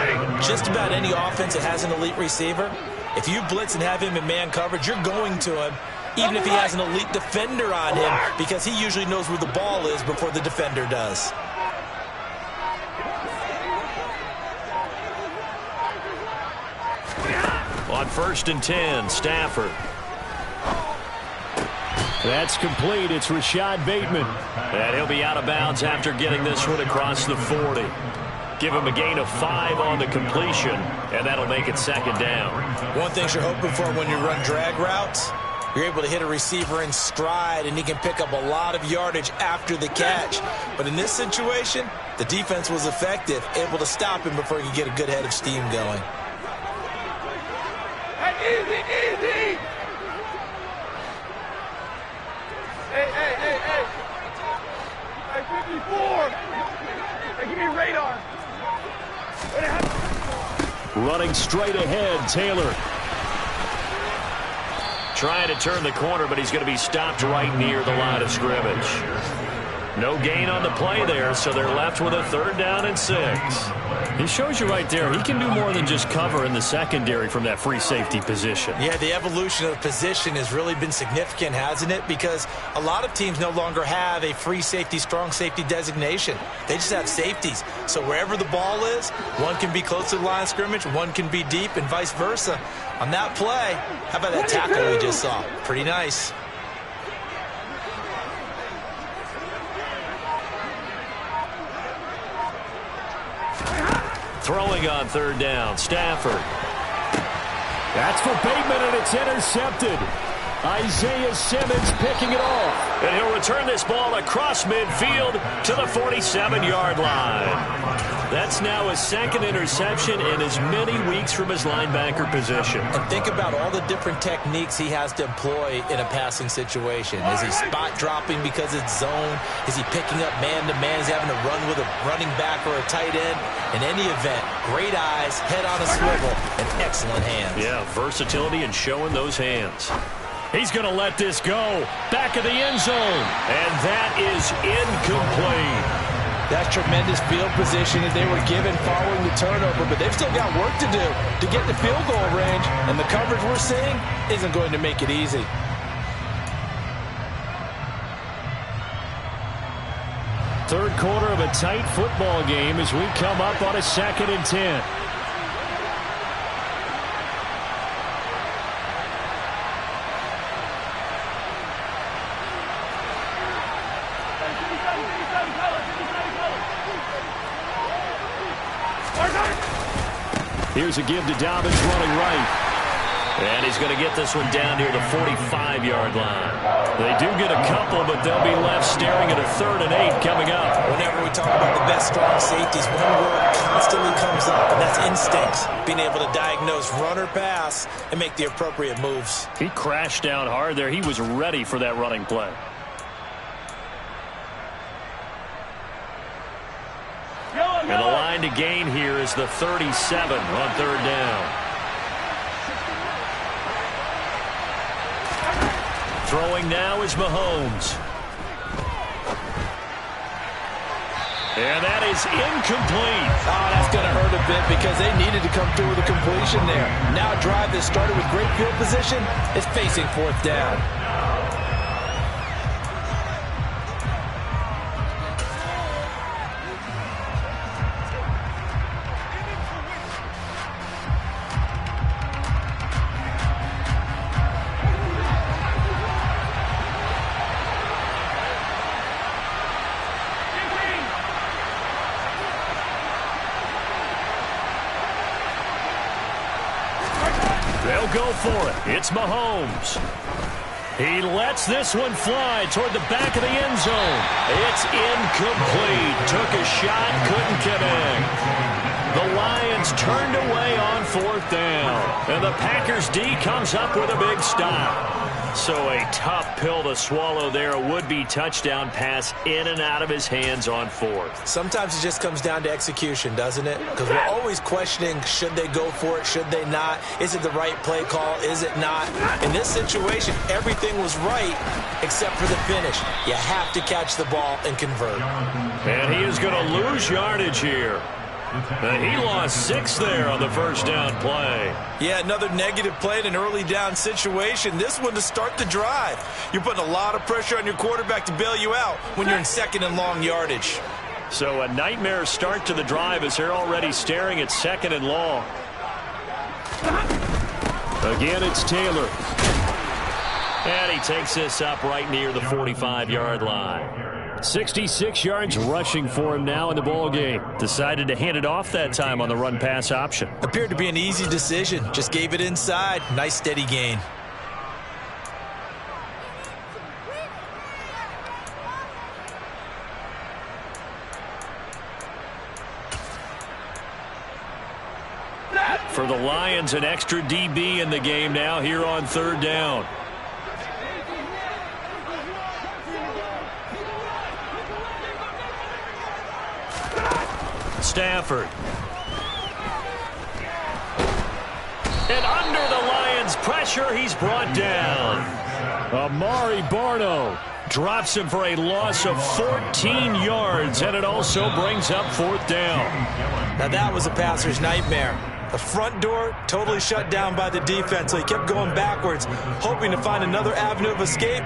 S7: just about any offense that has an elite receiver, if you blitz and have him in man coverage, you're going to him, even if he has an elite defender on him, because he usually knows where the ball is before the defender does.
S6: On 1st and 10, Stafford. That's complete. It's Rashad Bateman. And he'll be out of bounds after getting this one across the 40. Give him a gain of 5 on the completion, and that'll make it 2nd down.
S7: One thing you're hoping for when you run drag routes, you're able to hit a receiver in stride, and he can pick up a lot of yardage after the catch. But in this situation, the defense was effective, able to stop him before he could get a good head of steam going.
S8: Easy, easy. Hey. Hey, 54. Hey, give me radar.
S6: Running straight ahead, Taylor. Trying to turn the corner, but he's going to be stopped right near the line of scrimmage. No gain on the play there, so they're left with a 3rd down and 6. He shows you right there, he can do more than just cover in the secondary from that free safety position.
S7: Yeah, the evolution of the position has really been significant, hasn't it? Because a lot of teams no longer have a free safety, strong safety designation. They just have safeties. So wherever the ball is, one can be close to the line of scrimmage, one can be deep, and vice versa. On that play, how about that tackle we just saw? Pretty nice.
S6: Throwing on 3rd down, Stafford. That's for Bateman, and it's intercepted. Isaiah Simmons picking it off. And he'll return this ball across midfield to the 47-yard line. That's now his 2nd interception in as many weeks from his linebacker position.
S7: And think about all the different techniques he has to employ in a passing situation. Is he spot dropping because it's zone? Is he picking up man-to-man? Is he having to run with a running back or a tight end? In any event, great eyes, head on a swivel, and excellent hands.
S6: Yeah, versatility and showing those hands. He's going to let this go. Back of the end zone. And that is incomplete.
S7: That's tremendous field position that they were given following the turnover, but they've still got work to do to get the field goal range, and the coverage we're seeing isn't going to make it easy.
S6: Third quarter of a tight football game as we come up on a 2nd and 10. Here's a give to Dobbins running right. And he's going to get this one down near the 45-yard line. They do get a couple, but they'll be left staring at a 3rd and 8 coming up.
S7: Whenever we talk about the best strong safeties, one word constantly comes up, and that's instinct. Being able to diagnose run or pass and make the appropriate moves.
S6: He crashed down hard there. He was ready for that running play. And the line to gain here is the 37 on 3rd down. Throwing now is Mahomes. And that is incomplete.
S7: Oh, that's going to hurt a bit because they needed to come through with a completion there. Now a drive that started with great field position is facing 4th down.
S6: They'll go for it. It's Mahomes. He lets this one fly toward the back of the end zone. It's incomplete. Took a shot, couldn't connect. The Lions turned away on 4th down. And the Packers D comes up with a big stop. So a tough pill to swallow there. A would-be touchdown pass in and out of his hands on 4th.
S7: Sometimes it just comes down to execution, doesn't it? Because we're always questioning, should they go for it, should they not? Is it the right play call, is it not? In this situation, everything was right except for the finish. You have to catch the ball and convert.
S6: And he is going to lose yardage here. He lost 6 there on the 1st down play.
S7: Yeah, another negative play in an early down situation. This one to start the drive. You're putting a lot of pressure on your quarterback to bail you out when you're in 2nd and long yardage.
S6: So a nightmare start to the drive as they're already staring at 2nd and long. Again, it's Taylor. And he takes this up right near the 45-yard line. 66 yards rushing for him now in the ball game. Decided to hand it off that time on the run-pass option.
S7: Appeared to be an easy decision. Just gave it inside. Nice steady gain.
S6: For the Lions, an extra DB in the game now here on 3rd down. Stafford. And under the Lions' pressure, he's brought down. Amari Barno drops him for a loss of 14 yards, and it also brings up 4th down.
S7: Now that was a passer's nightmare. The front door totally shut down by the defense, so he kept going backwards, hoping to find another avenue of escape.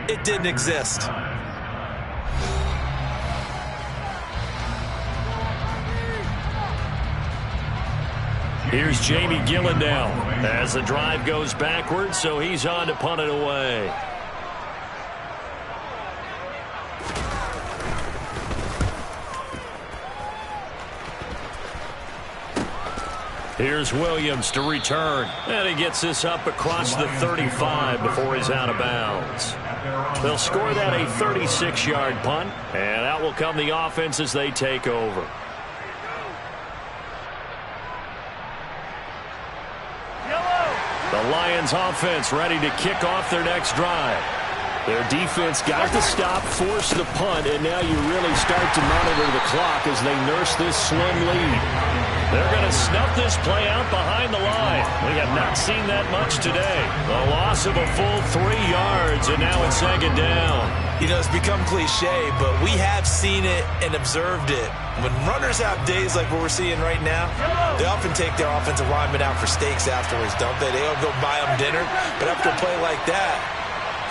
S7: It didn't exist.
S6: Here's Jamie Gillen now as the drive goes backwards, so he's on to punt it away. Here's Williams to return, and he gets this up across the 35 before he's out of bounds. They'll score that a 36-yard punt, and out will come the offense as they take over. The Lions offense ready to kick off their next drive. Their defense got the stop, forced the punt, and now you really start to monitor the clock as they nurse this slim lead. They're going to snuff this play out behind the line. We have not seen that much today. A loss of a full 3 yards, and now it's 2nd down.
S7: You know, it's become cliche, but we have seen it and observed it. When runners have days like what we're seeing right now, they often take their offensive linemen out for steaks afterwards, don't they? They all go buy them dinner, but after a play like that,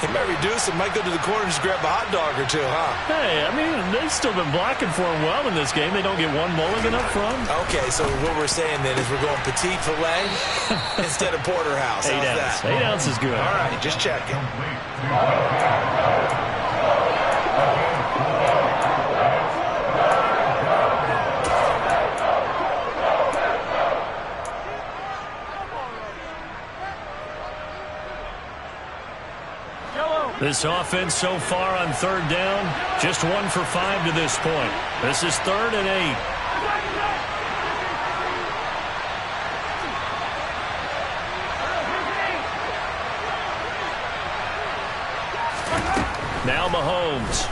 S7: they might reduce it, might go to the corner and just grab a hot dog or two, huh?
S6: Hey, I mean, they've still been blocking for him well in this game. They don't get one mulligan up front.
S7: Okay, so what we're saying then is we're going petite filet instead of porterhouse. How's that?
S6: 8 ounce is good.
S7: All right, just checking.
S6: This offense so far on third down, just 1 for 5 to this point. This is 3rd and 8. Now Mahomes.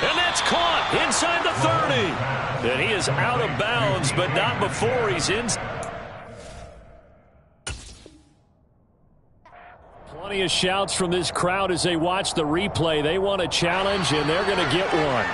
S6: And that's caught inside the 30. And he is out of bounds, but not before he's in. Plenty of shouts from this crowd as they watch the replay. They want a challenge, and they're going to get one.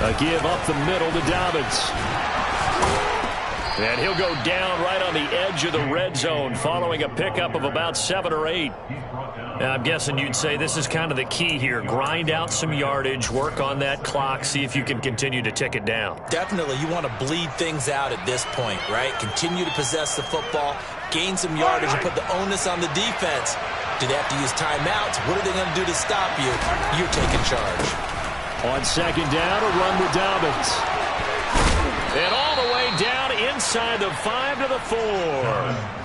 S6: A give up the middle to Dobbins. And he'll go down right on the edge of the red zone following a pickup of about 7 or 8. And I'm guessing you'd say this is kind of the key here. Grind out some yardage, work on that clock, see if you can continue to tick it down.
S7: Definitely. You want to bleed things out at this point, right? Continue to possess the football, gain some yardage, and put the onus on the defense. Do they have to use timeouts? What are they going to do to stop you? You're taking charge.
S6: On second down, a run with Dobbins. And all the way down inside the 5 to the 4.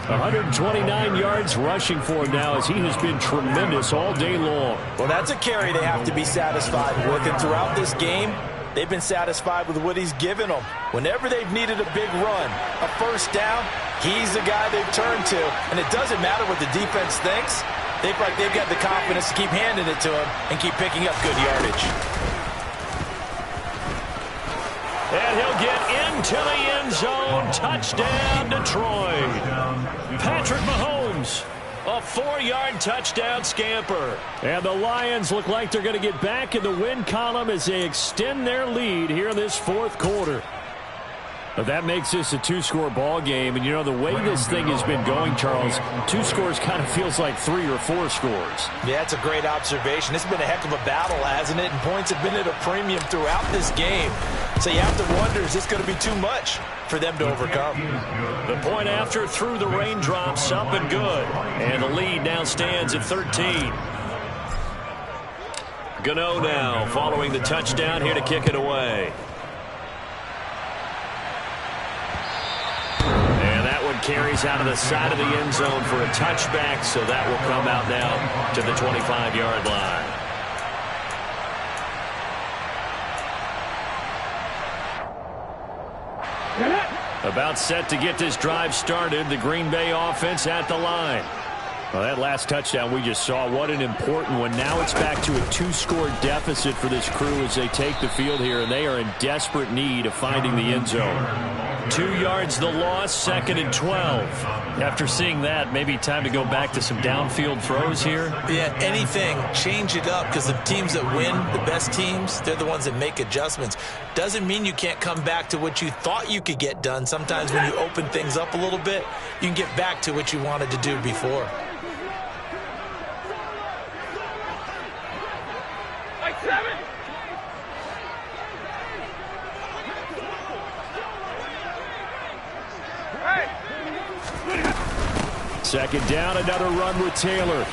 S6: 129 yards rushing for him now as he has been tremendous all day long.
S7: Well, that's a carry they have to be satisfied with. And throughout this game, they've been satisfied with what he's given them. Whenever they've needed a big run, a first down, he's the guy they've turned to. And it doesn't matter what the defense thinks. They've got the confidence to keep handing it to him and keep picking up good yardage.
S6: And he'll get into the end zone. Touchdown, Detroit. Patrick Mahomes, a 4-yard touchdown scamper. And the Lions look like they're going to get back in the win column as they extend their lead here in this 4th quarter. But that makes this a 2-score ball game. And, you know, the way this thing has been going, Charles, 2 scores kind of feels like 3 or 4 scores.
S7: Yeah, that's a great observation. It's been a heck of a battle, hasn't it? And points have been at a premium throughout this game. So you have to wonder, is this going to be too much for them to overcome?
S6: The point after through the raindrops, up and good. And the lead now stands at 13. Gano now following the touchdown here to kick it away. Carries out of the side of the end zone for a touchback, so that will come out now to the 25-yard line. About set to get this drive started, the Green Bay offense at the line. Well, that last touchdown we just saw, what an important one. Now it's back to a 2-score deficit for this crew as they take the field here, and they are in desperate need of finding the end zone. 2 yards the loss, 2nd and 12. After seeing that, maybe time to go back to some downfield throws here.
S7: Yeah, anything. Change it up because the teams that win, the best teams, they're the ones that make adjustments. Doesn't mean you can't come back to what you thought you could get done. Sometimes when you open things up a little bit, you can get back to what you wanted to do before.
S8: Like 7.
S6: Second down, another run with Taylor.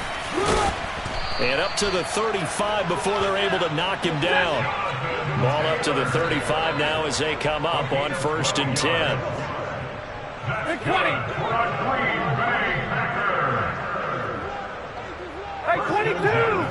S6: And up to the 35 before they're able to knock him down. Ball up to the 35 now as they come up on 1st and 10.
S8: 20. Hey, 22.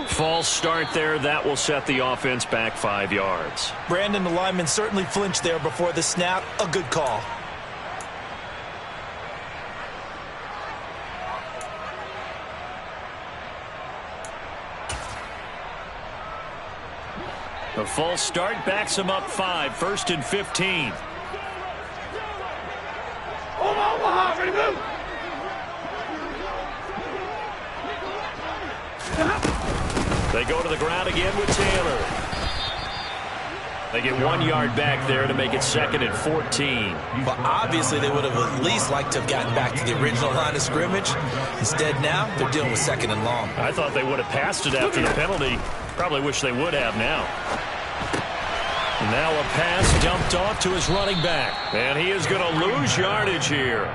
S6: False start there. That will set the offense back 5 yards.
S7: Brandon, the lineman certainly flinched there before the snap. A good call.
S6: The false start backs them up 5, 1st and 15.
S8: Omaha, ready to move.
S6: They go to the ground again with Taylor. They get 1 yard back there to make it 2nd and 14.
S7: But obviously they would have at least liked to have gotten back to the original line of scrimmage. Instead now they're dealing with 2nd and long.
S6: I thought they would have passed it after the penalty. Probably wish they would have now. Now a pass dumped off to his running back. And he is going to lose yardage here.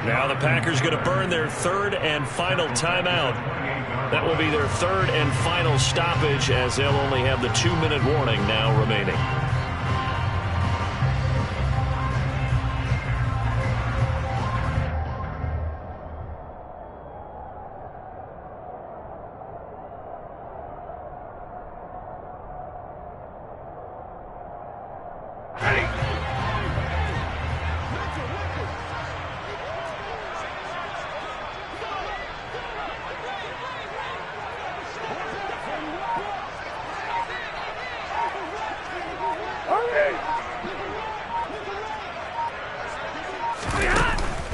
S6: Now the Packers going to burn their 3rd and final timeout. That will be their 3rd and final stoppage, as they'll only have the 2-minute warning now remaining.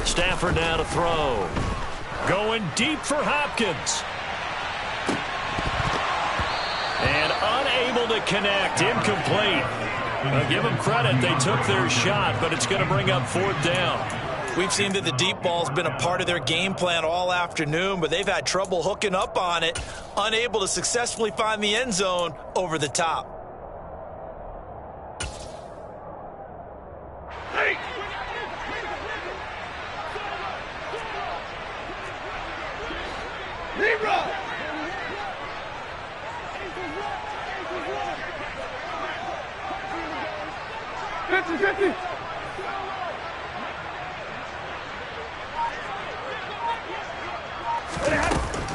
S6: Stafford now to throw. Going deep for Hopkins. And unable to connect. Incomplete. I'll give them credit. They took their shot, but it's going to bring up 4th down.
S7: We've seen that the deep ball's been a part of their game plan all afternoon, but they've had trouble hooking up on it, unable to successfully find the end zone over the top.
S8: Hey! Libra! 50-50!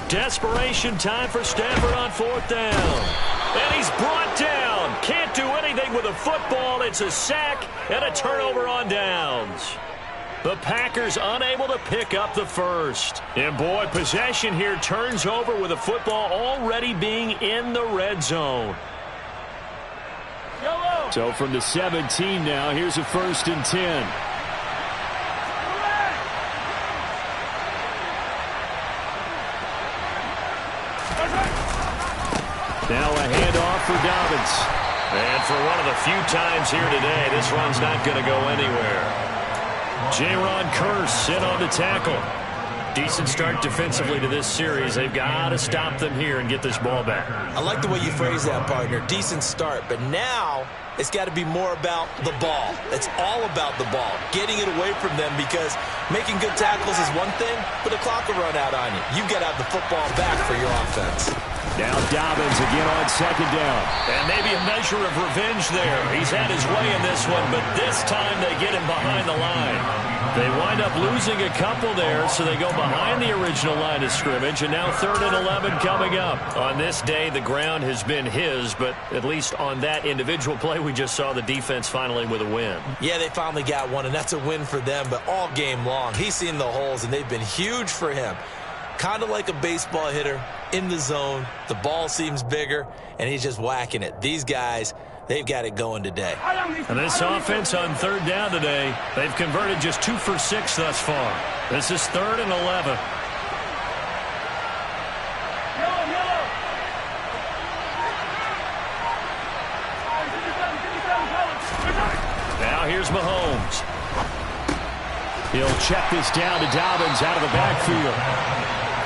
S6: Desperation time for Stafford on 4th down. And he's brought down. Can't do anything with a football. It's a sack and a turnover on downs. The Packers unable to pick up the 1st. And boy, possession here turns over with the football already being in the red zone.
S8: Yellow.
S6: So from the 17 now, here's a 1st and 10. Now a handoff for Dobbins. And for one of the few times here today, this run's not going to go anywhere. Jaron Kearse in on the tackle. Decent start defensively to this series. They've got to stop them here and get this ball back.
S7: I like the way you phrase that, partner. Decent start, but now it's got to be more about the ball. It's all about the ball, getting it away from them, because making good tackles is one thing, but the clock will run out on you. You've got to have the football back for your offense.
S6: Now Dobbins again on 2nd down. And maybe a measure of revenge there. He's had his way in this one, but this time they get him behind the line. They wind up losing a couple there, so they go behind the original line of scrimmage, and now 3rd and 11 coming up. On this day, the ground has been his, but at least on that individual play, we just saw the defense finally with a win.
S7: Yeah, they finally got one, and that's a win for them, but all game long, he's seen the holes, and they've been huge for him. Kind of like a baseball hitter in the zone. The ball seems bigger, and he's just whacking it. These guys, they've got it going today.
S6: And this offense on 3rd down today, they've converted just 2 for 6 thus far. This is 3rd and 11. Now here's Mahomes. He'll check this down to Dobbins out of the backfield.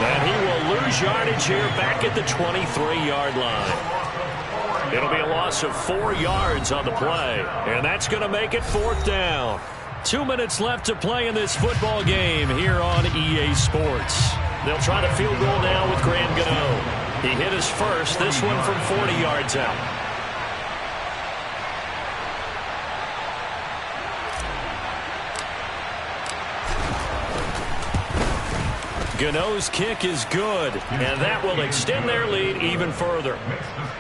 S6: And he will lose yardage here back at the 23-yard line. It'll be a loss of 4 yards on the play. And that's going to make it 4th down. 2 minutes left to play in this football game here on EA Sports. They'll try the field goal now with Graham Gano. He hit his first, this one from 40 yards out. Gano's kick is good, and that will extend their lead even further.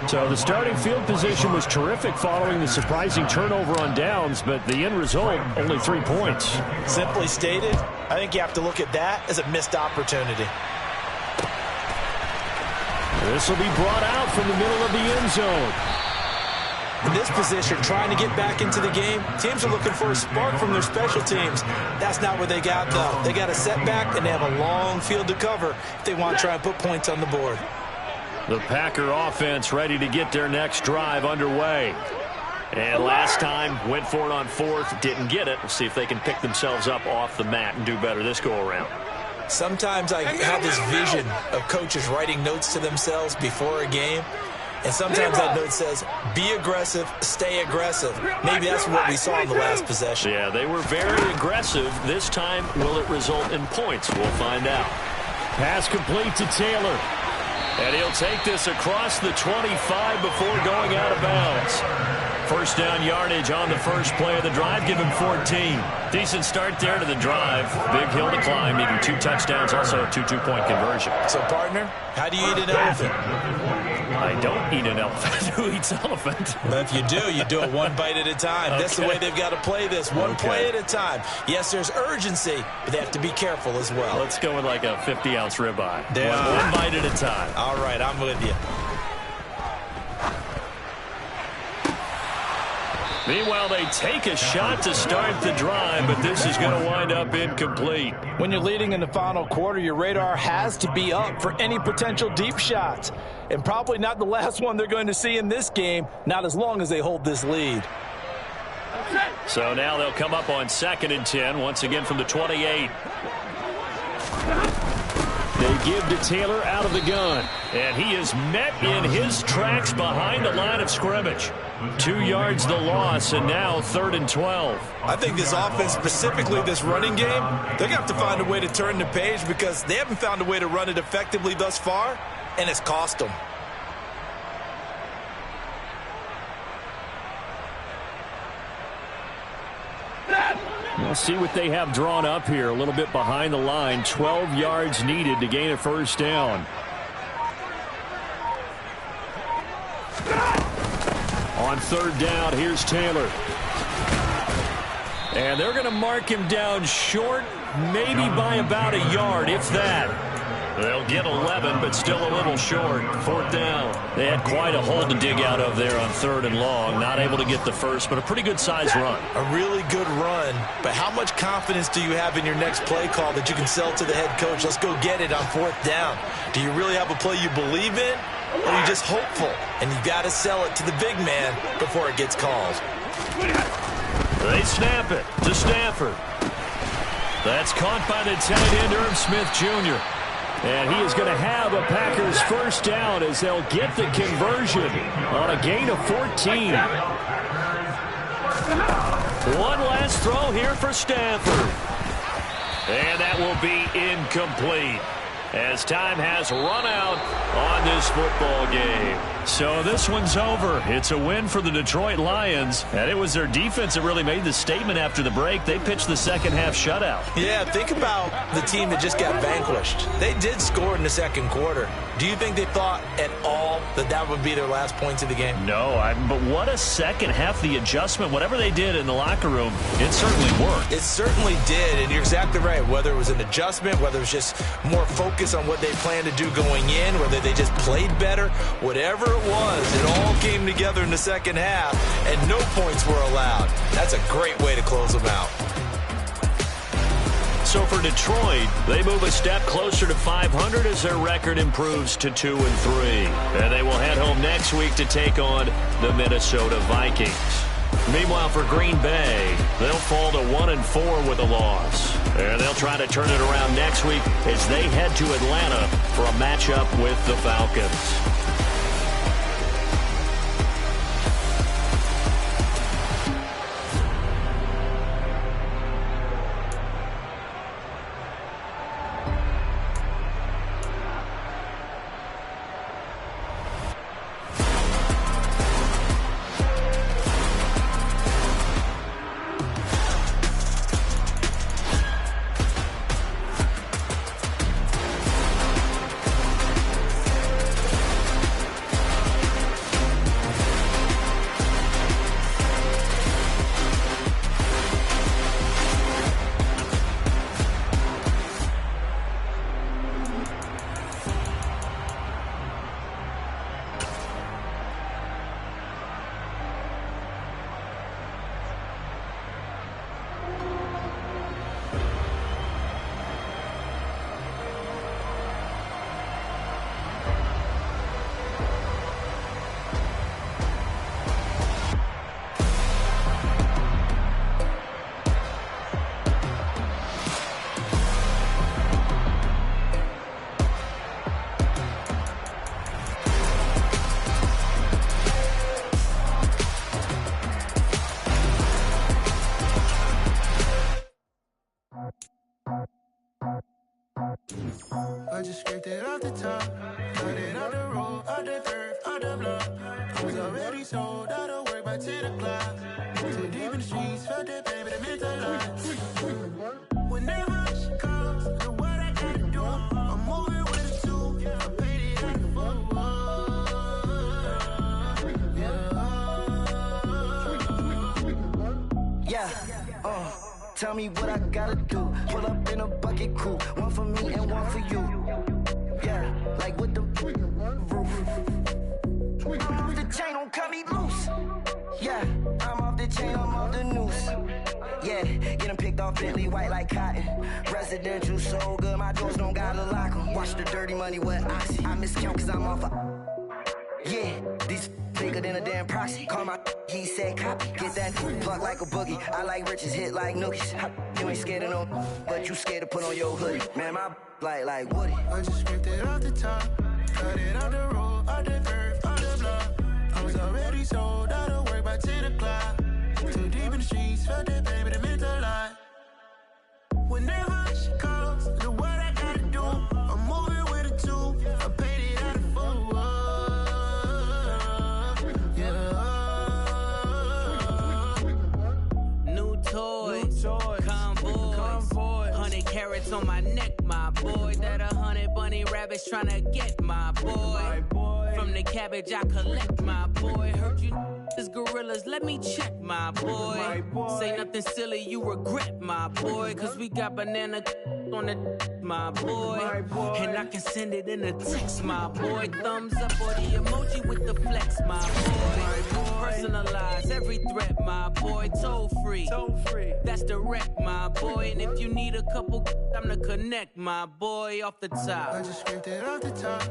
S6: So the starting field position was terrific following the surprising turnover on downs, but the end result, only 3 points.
S7: Simply stated, I think you have to look at that as a missed opportunity.
S6: This will be brought out from the middle of the end zone.
S7: In this position, trying to get back into the game, teams are looking for a spark from their special teams. That's not what they got, though. They got a setback, and they have a long field to cover if they want to try and put points on the board.
S6: The Packer offense ready to get their next drive underway. And last time, went for it on fourth, didn't get it. We'll see if they can pick themselves up off the mat and do better this go-around.
S7: Sometimes I have this vision of coaches writing notes to themselves before a game. And sometimes that note says, be aggressive, stay aggressive. Maybe that's what we saw in the last possession.
S6: Yeah, they were very aggressive. This time, will it result in points? We'll find out. Pass complete to Taylor. And he'll take this across the 25 before going out of bounds. First down yardage on the first play of the drive. Give him 14. Decent start there to the drive. Big hill to climb, needing 2 touchdowns, also a 2 2-point conversion.
S7: So, partner, how do you eat an elephant?
S6: I don't eat an elephant. Who eats elephant?
S7: But if you do it one bite at a time. Okay. That's the way they've got to play this, one play at a time. Yes, there's urgency, but they have to be careful as well.
S6: Let's go with like a 50-ounce ribeye.
S7: One
S6: bite at a time.
S7: All right, I'm with you.
S6: Meanwhile, they take a shot to start the drive, but this is going to wind up incomplete.
S7: When you're leading in the final quarter, your radar has to be up for any potential deep shots. And probably not the last one they're going to see in this game, not as long as they hold this lead.
S6: So now they'll come up on 2nd and 10, once again from the 28. They give to Taylor out of the gun. And he is met in his tracks behind the line of scrimmage. 2 yards the loss, and now 3rd and 12.
S7: I think this offense, specifically this running game, they're going to have to find a way to turn the page because they haven't found a way to run it effectively thus far, and it's cost them.
S6: We'll see what they have drawn up here. A little bit behind the line. 12 yards needed to gain a first down. On 3rd down, here's Taylor. And they're going to mark him down short, maybe by about a yard, if that. They'll get 11, but still a little short. 4th down. They had quite a hole to dig out of there on 3rd and long. Not able to get the first, but a pretty good-sized run.
S7: A really good run, but how much confidence do you have in your next play call that you can sell to the head coach? Let's go get it on 4th down. Do you really have a play you believe in, or are you just hopeful? And you got to sell it to the big man before it gets called.
S6: They snap it to Stafford. That's caught by the tight end, Irv Smith Jr. And he is going to have a Packers first down as they'll get the conversion on a gain of 14. One last throw here for Stafford. And that will be incomplete as time has run out on this football game. So this one's over. It's a win for the Detroit Lions, and it was their defense that really made the statement after the break. They pitched the second half shutout.
S7: Yeah, think about the team that just got vanquished. They did score in the second quarter. Do you think they thought at all that that would be their last points of the game?
S6: No, but what a second half. The adjustment, whatever they did in the locker room, it certainly worked.
S7: It certainly did, and you're exactly right. Whether it was an adjustment, whether it was just more focus on what they planned to do going in, whether they just played better, whatever it was, it all came together in the second half, and no points were allowed. That's a great way to close them out.
S6: So for Detroit, they move a step closer to 500 as their record improves to 2-3. And they will head home next week to take on the Minnesota Vikings. Meanwhile, for Green Bay, they'll fall to 1-4 with a loss. And they'll try to turn it around next week as they head to Atlanta for a matchup with the Falcons.
S3: scraped it off the top. Got it off the road, off the turf, off the block. I was already sold out of work by 10 o'clock. Too deep in the streets, felt that baby, that meant a lot. Whenever she calls, know what I gotta do. I'm moving with a two. I paid it out of full.
S9: Yeah, tell me what I gotta do. Pull up in a bucket crew, one for me and one for you. Yeah, like with the roof. I'm off the chain, don't cut me loose. Yeah, I'm off the chain, I'm off the noose. Yeah, getting picked off Bentley white like cotton. Residential so good, my doors don't gotta lock 'em. Watch the dirty money with Oxy. I miscount cause I'm off yeah, these bigger than a damn proxy. Call my he said copy. Get that plug like a boogie. I like riches, hit like nookies. You ain't scared of no, but you scared to put on your hoodie. Man, my like Woody.
S3: I just scraped it off the top. Cut it off the road, off the turf, off the block. I was already sold out of work by 10 o'clock. Too deep in the streets, felt that baby, that meant a lot. Whenever she calls, know what I gotta do. I'm moving with a two. I paid it out of full.
S10: Convoy, 100 carats on my neck, my boy. That 100 bunny rabbits tryna get my boy. From the cabbage I collect, my boy. Heard you is gorillas, let me check, my boy. Say nothing silly, you regret, my boy. Cause we got banana on the my boy. And I can send it in a text, my boy. Thumbs up or the emoji with the flex, my boy. Personalize every threat, my boy. Toll free. That's direct, my boy. And if you need a couple, I'm the connect, my boy. Off the top.
S3: I just scraped it off the top.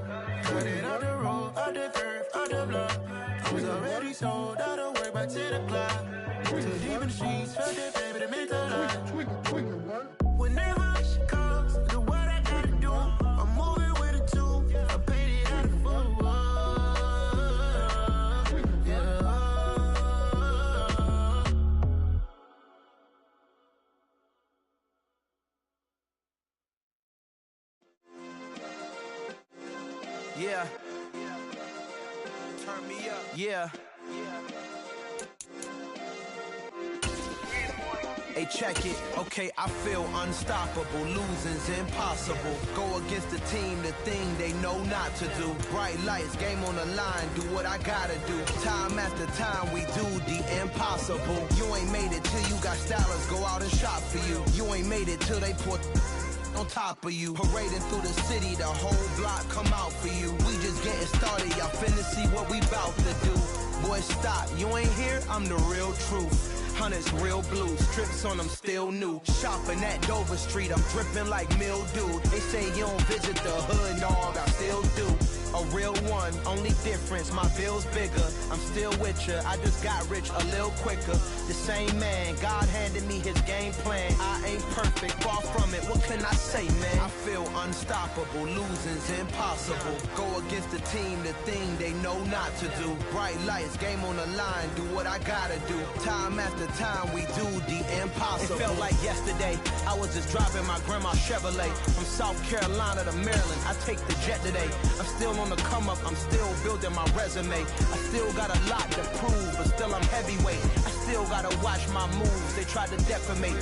S3: Cut it off the road, off the turf, off the block. I was already sold out of work by 10 o'clock. Too deep in the streets, felt that baby, that meant a lot. Whenever she calls, know what I gotta do. I'm moving with a two. I paid it out of full.
S11: Yeah. Turn me up. Yeah. Hey, check it. Okay, I feel unstoppable. Losing's impossible. Go against the team, the thing they know not to do. Bright lights, game on the line, do what I gotta do. Time after time, we do the impossible. You ain't made it till you got stylers go out and shop for you. You ain't made it till they put on top of you. Parading through the city, the whole block come out for you. We just getting started, y'all finna see what we bout to do. Boy, stop, you ain't here, I'm the real truth. Hunters, real blue, strips on them still new. Shopping at Dover Street, I'm dripping like mildew. They say you don't visit the hood, dog, I still do. A real one, only difference, my bill's bigger. I'm still with ya, I just got rich a little quicker. The same man, God handed me his game plan. I ain't perfect, far from it, what can I say, man? I feel unstoppable, losing's impossible. Go against the team, the thing they know not to do. Bright lights, game on the line, do what I gotta do. Time after time, we do the impossible. It felt like yesterday, I was just driving my grandma's Chevrolet. From South Carolina to Maryland, I take the jet today. I'm still on the come up, I'm still building my resume. I still got a lot to prove, but still I'm heavyweight. I still gotta watch my moves, they tried to defamate.